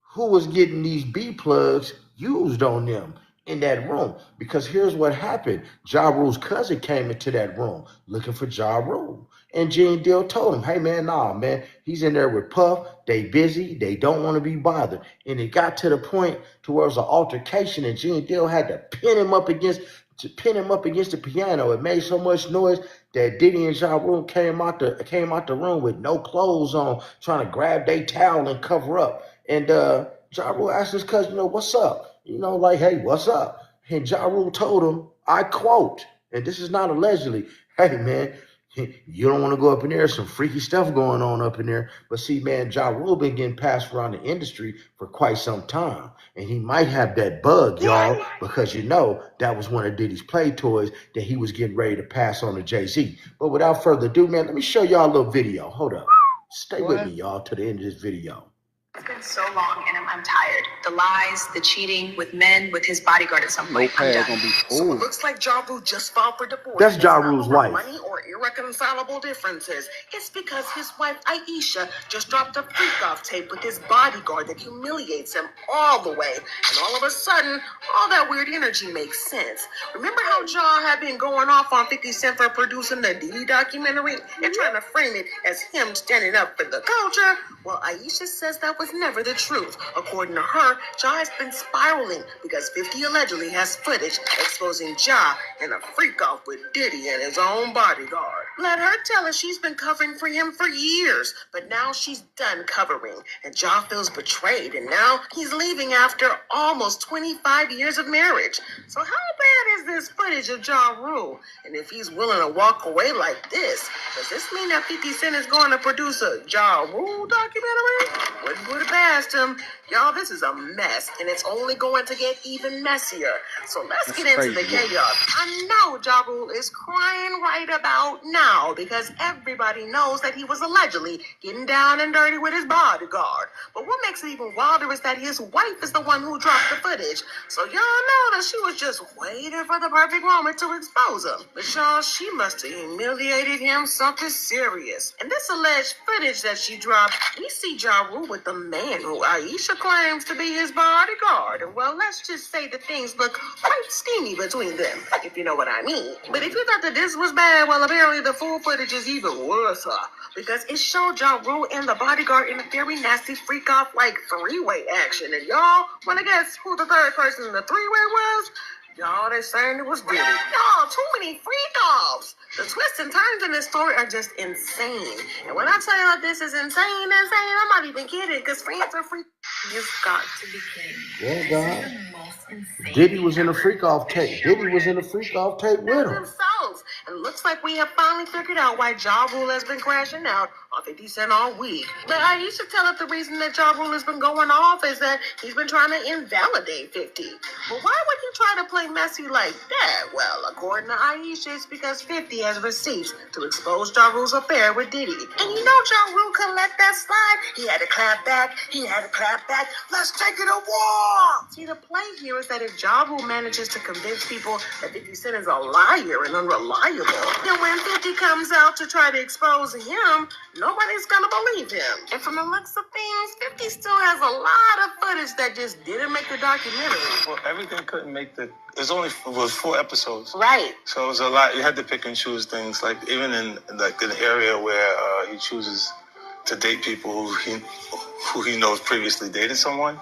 who was getting these B plugs used on them. in that room. Because here's what happened. Ja Rule's cousin came into that room looking for Ja Rule. And Gene Deal told him, hey man, nah, man, he's in there with Puff. They busy. They don't want to be bothered. And it got to the point to where it was an altercation, and Gene Deal had to pin him up against the piano. It made so much noise that Diddy and Ja Rule came out the room with no clothes on, trying to grab their towel and cover up. And Ja Rule asked his cousin, what's up? Like, hey, what's up? And Ja Rule told him, I quote, and this is not allegedly, hey man, you don't want to go up in there. Some freaky stuff going on up in there. But see, man, Ja Rule been getting passed around the industry for quite some time. And he might have that bug, y'all, because that was one of Diddy's play toys that he was getting ready to pass on to Jay-Z. But without further ado, man, let me show y'all a little video. Hold up. Stay with me, y'all, to the end of this video. It's been so long, and I'm tired. The lies, the cheating with men, with his bodyguard at some point. I'm done. Gonna be So cool. it looks like Ja Rule just filed for divorce. That's and Ja it's not Rule's over wife. Money or irreconcilable differences. It's because his wife Aisha just dropped a freak-off tape with his bodyguard that humiliates him all the way. And all of a sudden, all that weird energy makes sense. Remember how Ja had been going off on 50 Cent for producing the Diddy documentary and trying to frame it as him standing up for the culture? Well, Aisha says that was never the truth. According to her, Ja has been spiraling because 50 allegedly has footage exposing Ja in a freak-off with Diddy and his own bodyguard. Let her tell us she's been covering for him for years, but now she's done covering, and Ja feels betrayed, and now he's leaving after almost 25 years of marriage. So how bad is this footage of Ja Rule? And if he's willing to walk away like this, does this mean that 50 Cent is going to produce a Ja Rule documentary? Wouldn't put it past him. Y'all, this is a mess, and it's only going to get even messier. So let's That's get into the crazy. chaos. I know Ja Rule is crying right about now because everybody knows that he was allegedly getting down and dirty with his bodyguard. But what makes it even wilder is that his wife is the one who dropped the footage. So y'all know that she was just waiting for the perfect moment to expose him. But y'all, she must have humiliated him something serious. And this alleged footage that she dropped, we see Ja Rule with the man who Aisha claims to be his bodyguard. And well, let's just say that things look quite steamy between them, if you know what I mean. But if you thought that this was bad, well, apparently the full footage is even worse, because it showed Ja Rule and the bodyguard in a very nasty freak-off, like, three-way action. And y'all want to guess who the third person in the three-way was? Y'all, they saying it was Diddy. Y'all, too many freak-offs. The twists and turns in this story are just insane. And when I tell you that this is insane, I'm not even kidding, because friends are freak. You've got to be kidding. Yeah, God. Diddy was in a freak-off tape. Diddy was in a freak-off tape with him. Themselves. And it looks like we have finally figured out why Ja Rule has been crashing out on 50 Cent all week. But I used to tell us the reason that Ja Rule has been going off is that he's been trying to invalidate 50. But why would he try to play messy like that? Well, according to Aisha, it's because 50 has receipts to expose Ja Rule's affair with Diddy. And you know Ja Rule couldn't let that slide. He had to clap back. Let's take it to war. See, the play here is that if Ja Rule manages to convince people that 50 Cent is a liar and unreliable, then when 50 comes out to try to expose him, nobody's gonna believe him. And from the looks of things, 50 still has a lot of footage that just didn't make the documentary. Well, everything couldn't make the. It was 4 episodes. Right. So it was a lot. You had to pick and choose things. Like even in like an area where he chooses to date people who he knows previously dated someone.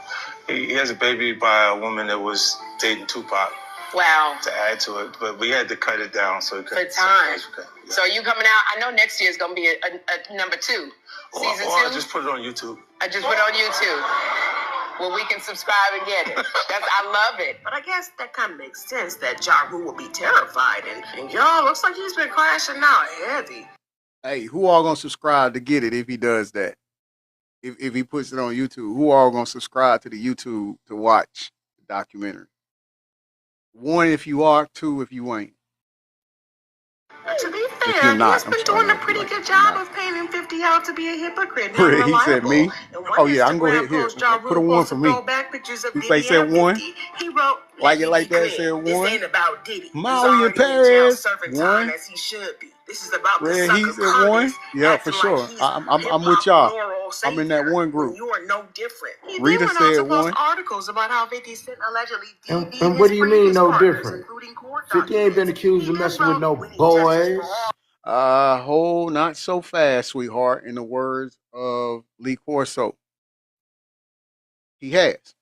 He has a baby by a woman that was dating Tupac. Wow. To add to it, but we had to cut it down so it could. For time. Yeah. So are you coming out? I know next year is going to be a number 2. Season 2? I just put it on YouTube. I just put it on YouTube. Well, we can subscribe and get it. I love it. But I guess that kind of makes sense that Ja Rule will be terrified. And y'all, looks like he's been crashing out heavy. Hey, who all gonna subscribe to get it if he does that? If he puts it on YouTube, who all gonna subscribe to the YouTube to watch the documentary? 1 if you are, 2 if you ain't. But to be If fair, you're not, he's I'm been sorry, doing a not pretty like good you're job not. of painting 50 out to be a hypocrite. He said me? And Oh yeah, I can go Instagram ahead here. post, Ja Put a Rule 1 for posted me. throwback pictures of You Diddy say and 1? 50. He wrote, Like it "Let like me be that, clear, said this 1. ain't about Diddy. He's Maui in already in jail Paris, serving 1. time as he should be. This is about the Red sucker Heats at one? Curtis Yeah, for acting like sure. he's I'm with hip-hop y'all. moral I'm in that savior one when group. you are no different. He then Rita went on to said post one. articles about how 50 Cent allegedly And DV'd what his do you mean previous no partners, different? including court 50 ain't been documents. accused He of then messing with wrote, no when he justice for boys. Hold not so fast, sweetheart, in the words of Lee Corso. He has.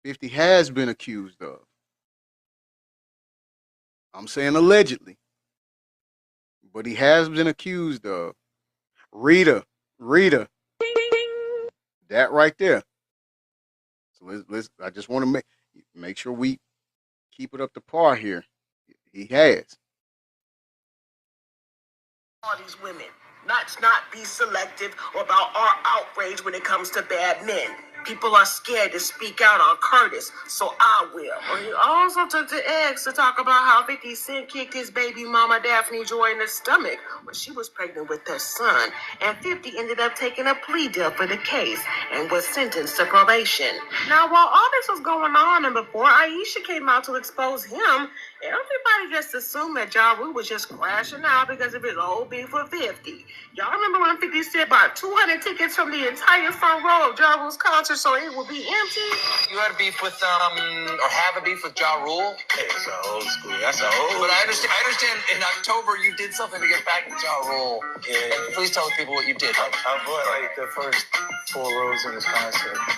50 has been accused of. I'm saying allegedly, but he has been accused of. Rita, that right there. So let's I just want to make sure we keep it up to par here. He has. all these women. Let's not be selective about our outrage when it comes to bad men. People are scared to speak out on Curtis, so I will. Well, he also took to X to talk about how 50 Cent kicked his baby mama Daphne Joy in the stomach when she was pregnant with their son, and 50 ended up taking a plea deal for the case and was sentenced to probation. Now, while all this was going on and before Aisha came out to expose him, everybody just assumed that Ja Rule was just crashing out because of his old beef with 50. Y'all remember when 50 Cent bought 200 tickets from the entire front row of Ja Rule's concert so it would be empty? You had a beef with, or have a beef with Ja Rule? It's old school. That's old. But I understand in October you did something to get back at Ja Rule. Yeah. And please tell the people what you did. I bought like the first 4 rows in his concert. Bought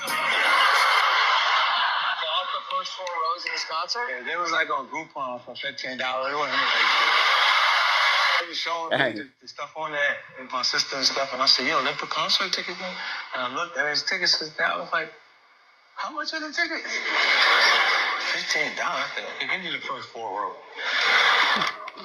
the first 4 rows in his concert? Yeah, they was like on Groupon for $15. It wasn't like they was showing me the stuff on there and my sister and stuff, and I said, "Yo, let the concert ticket go." And I looked at his tickets, and I was like, "How much are the tickets?" $15. They give you the first 4 rows.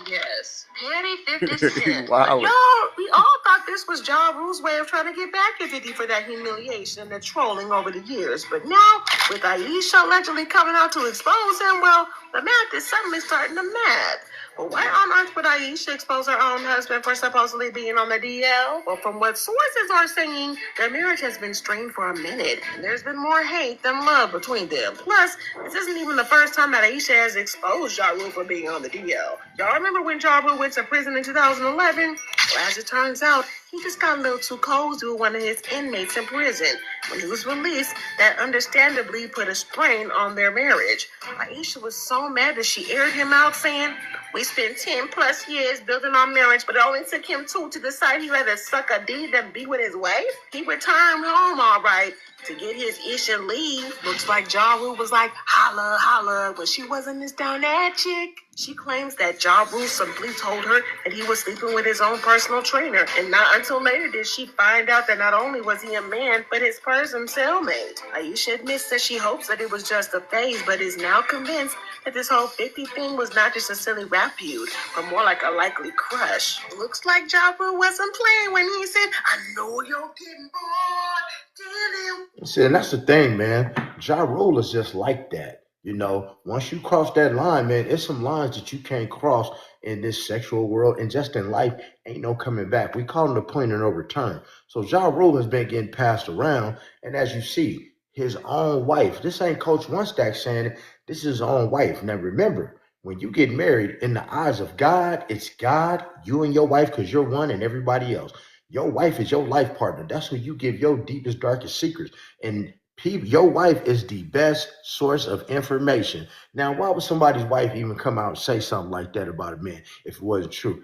Yes. Petty 50 Cent. Wow. Y'all, we all thought this was Ja Rule's way of trying to get back at 50 for that humiliation and the trolling over the years. But now, with Aisha allegedly coming out to expose him, well, the math is suddenly starting to math. But why on earth would Aisha expose her own husband for supposedly being on the DL? Well, from what sources are saying, their marriage has been strained for a minute, and there's been more hate than love between them. Plus, this isn't even the first time that Aisha has exposed Ja Rule for being on the DL. Y'all remember when Ja Rule went to prison in 2011? Well, as it turns out, he just got a little too cozy with one of his inmates in prison. When he was released, that understandably put a strain on their marriage. Aisha was so mad that she aired him out saying, "We spent 10 plus years building our marriage, but it only took him 2 to decide he'd rather suck a D than be with his wife." He returned home all right to get his ish and leave. Looks like Ja Rule was like, holla, holla, but she wasn't this down that chick. She claims that Ja Rule simply told her that he was sleeping with his own personal trainer, and not until later did she find out that not only was he a man, but his person cellmate. Aisha admits that she hopes that it was just a phase, but is now convinced that this whole 50 thing was not just a silly rap feud, but more like a likely crush. Looks like Ja Rule wasn't playing when he said, "I know you're getting bored, damn him." See, and that's the thing, man. Ja Rule is just like that. You know, once you cross that line, man, it's some lines that you can't cross in this sexual world and just in life. Ain't no coming back. We call it the point of no return. So Ja Rule has been getting passed around, and as you see, his own wife. This ain't Coach Onestack saying it. This is his own wife. Now remember, when you get married, in the eyes of God, it's God, you and your wife, because you're one, and everybody else. Your wife is your life partner. That's when you give your deepest, darkest secrets. And your wife is the best source of information. Now, why would somebody's wife even come out and say something like that about a man if it wasn't true?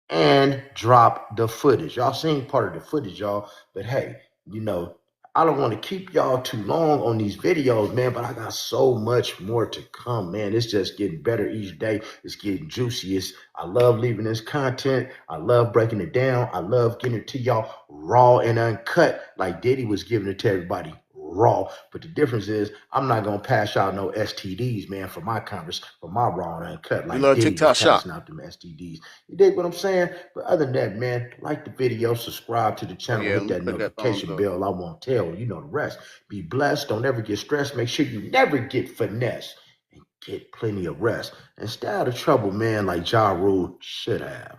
And drop the footage. Y'all seen part of the footage, y'all. But hey, you know, I don't want to keep y'all too long on these videos, man, but I got so much more to come, man. It's just getting better each day. It's getting juicy. I love leaving this content. I love breaking it down. I love getting it to y'all raw and uncut like Diddy was giving it to everybody raw. But the difference is I'm not going to pass out no STDs, man, for my raw and uncut like love Diddy TikTok was Shop. passing out them STDs. You dig what I'm saying? But other than that, man, like the video, subscribe to the channel, Yeah, hit that click that thumbs notification up. bell. I won't tell you know the rest. Be blessed. Don't ever get stressed. Make sure you never get finessed and get plenty of rest. And stay out of trouble, man, like Ja Rule should have.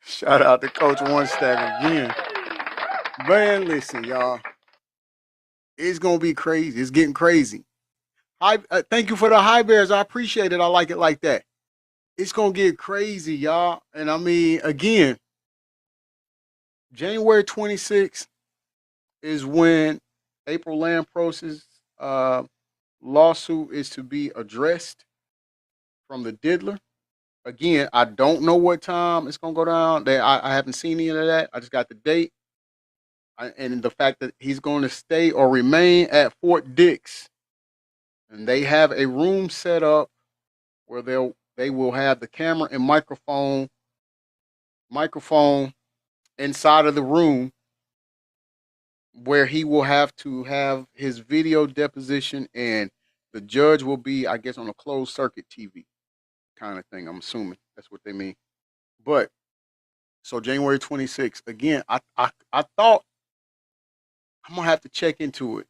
Shout out to Coach Onestack again. Man, listen, y'all. It's gonna be crazy. It's getting crazy. Thank you for the high bears. I appreciate it. I like it like that. it's gonna get crazy, y'all. And I mean, again, January 26th is when April Lamprose's lawsuit is to be addressed from the diddler. Again, I don't know what time it's gonna go down. I haven't seen any of that. I just got the date. And the fact that he's going to stay or remain at Fort Dix, and they have a room set up where they will have the camera and microphone inside of the room, where he will have to have his video deposition, and the judge will be, I guess, on a closed circuit TV kind of thing. I'm assuming that's what they mean. But so January 26th, again, I thought, I'm gonna have to check into it.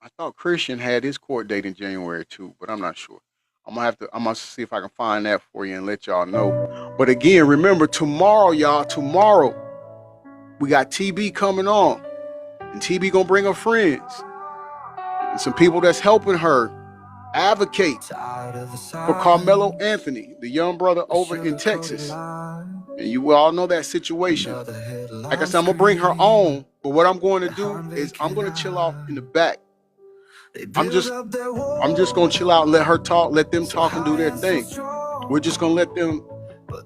I thought Christian had his court date in January too, but I'm not sure. I'm gonna see if I can find that for you and let y'all know. But again, remember, tomorrow, y'all, we got TB coming on, and TB gonna bring her friends and some people that's helping her advocate for Carmelo Anthony, the young brother over in Texas. And you all know that situation. Like I said, I'm gonna bring her on, but what I'm going to do is I'm gonna chill off in the back. I'm just gonna chill out and let her talk, let them talk and do their thing. We're just gonna let them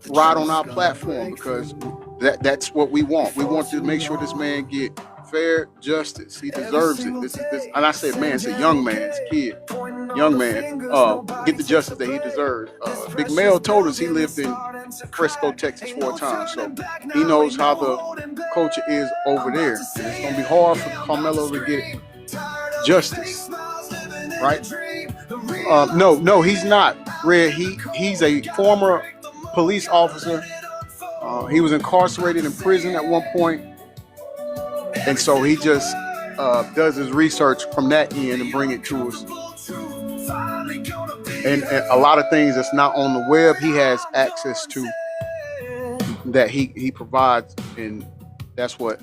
ride on our platform, because that's what we want. We want to make sure this man get fair justice. He deserves it. This, and I said, man, it's a young man's kid. Young man, get the justice that he deserves. Big Mel told us he lived in Frisco, Texas 4 times, so he knows how the culture is over there. And it's gonna be hard for Carmelo to get justice, right? No, he's not. Red. He's a former police officer. He was incarcerated in prison at one point, and so he just does his research from that end and bring it to us. And a lot of things that's not on the web, he has access to, that he provides, and that's what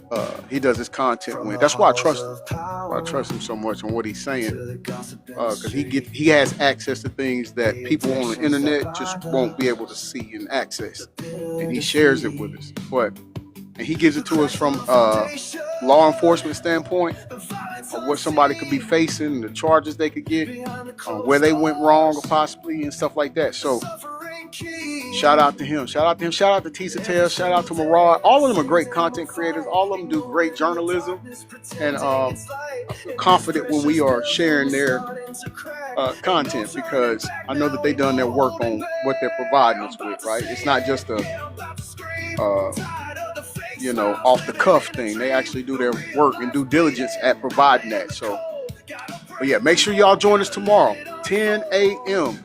he does his content with. That's why I trust him. I trust him so much on what he's saying, because he has access to things that people on the internet just won't be able to see and access, and he shares it with us. And he gives it to us from law enforcement standpoint, of what somebody could be facing, the charges they could get, where they went wrong or possibly, and stuff like that. So shout out to him. Shout out to Tisa Tell. Shout out to Marad. All of them are great content creators. All of them do great journalism. And I feel confident when we are sharing their content, because I know that they've done their work on what they're providing us with, right? It's not just a off the cuff thing. They actually do their work and due diligence at providing that. So, but yeah, make sure y'all join us tomorrow, 10 a.m.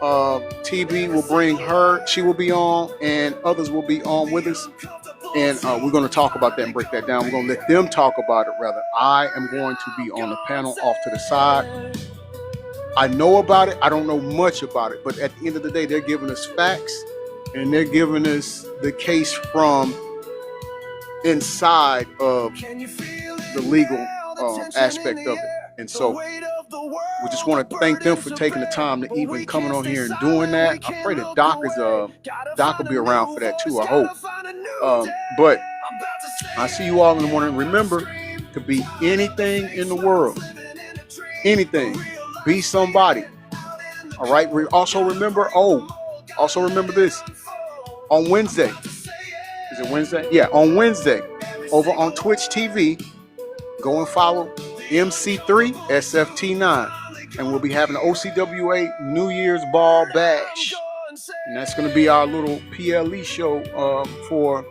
TB will bring her. She will be on, and others will be on with us. And we're going to talk about that and break that down. We're going to let them talk about it, rather. I am going to be on the panel off to the side. I know about it. I don't know much about it. But at the end of the day, they're giving us facts, and they're giving us the case from inside of the legal aspect of it. And so we just want to thank them for taking the time to even coming on here and doing that. I pray that Doc will be around for that too, I hope. But I see you all in the morning. Remember, to be anything in the world, anything, be somebody. All right. Also remember this. On Wednesday, is it Wednesday? Yeah, on Wednesday, over on Twitch TV, go and follow MC3SFT9, and we'll be having an OCWA New Year's Ball Bash, and that's going to be our little PLE show for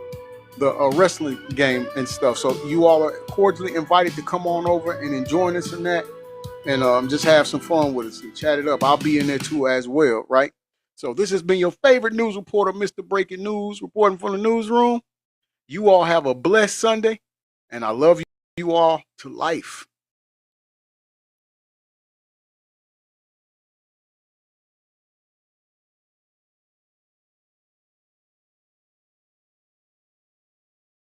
the wrestling game and stuff. So you all are cordially invited to come on over and join us in that, and just have some fun with us and chat it up. I'll be in there too as well, right? So this has been your favorite news reporter, Mr. Breaking News, reporting from the newsroom. You all have a blessed Sunday, and I love you all to life.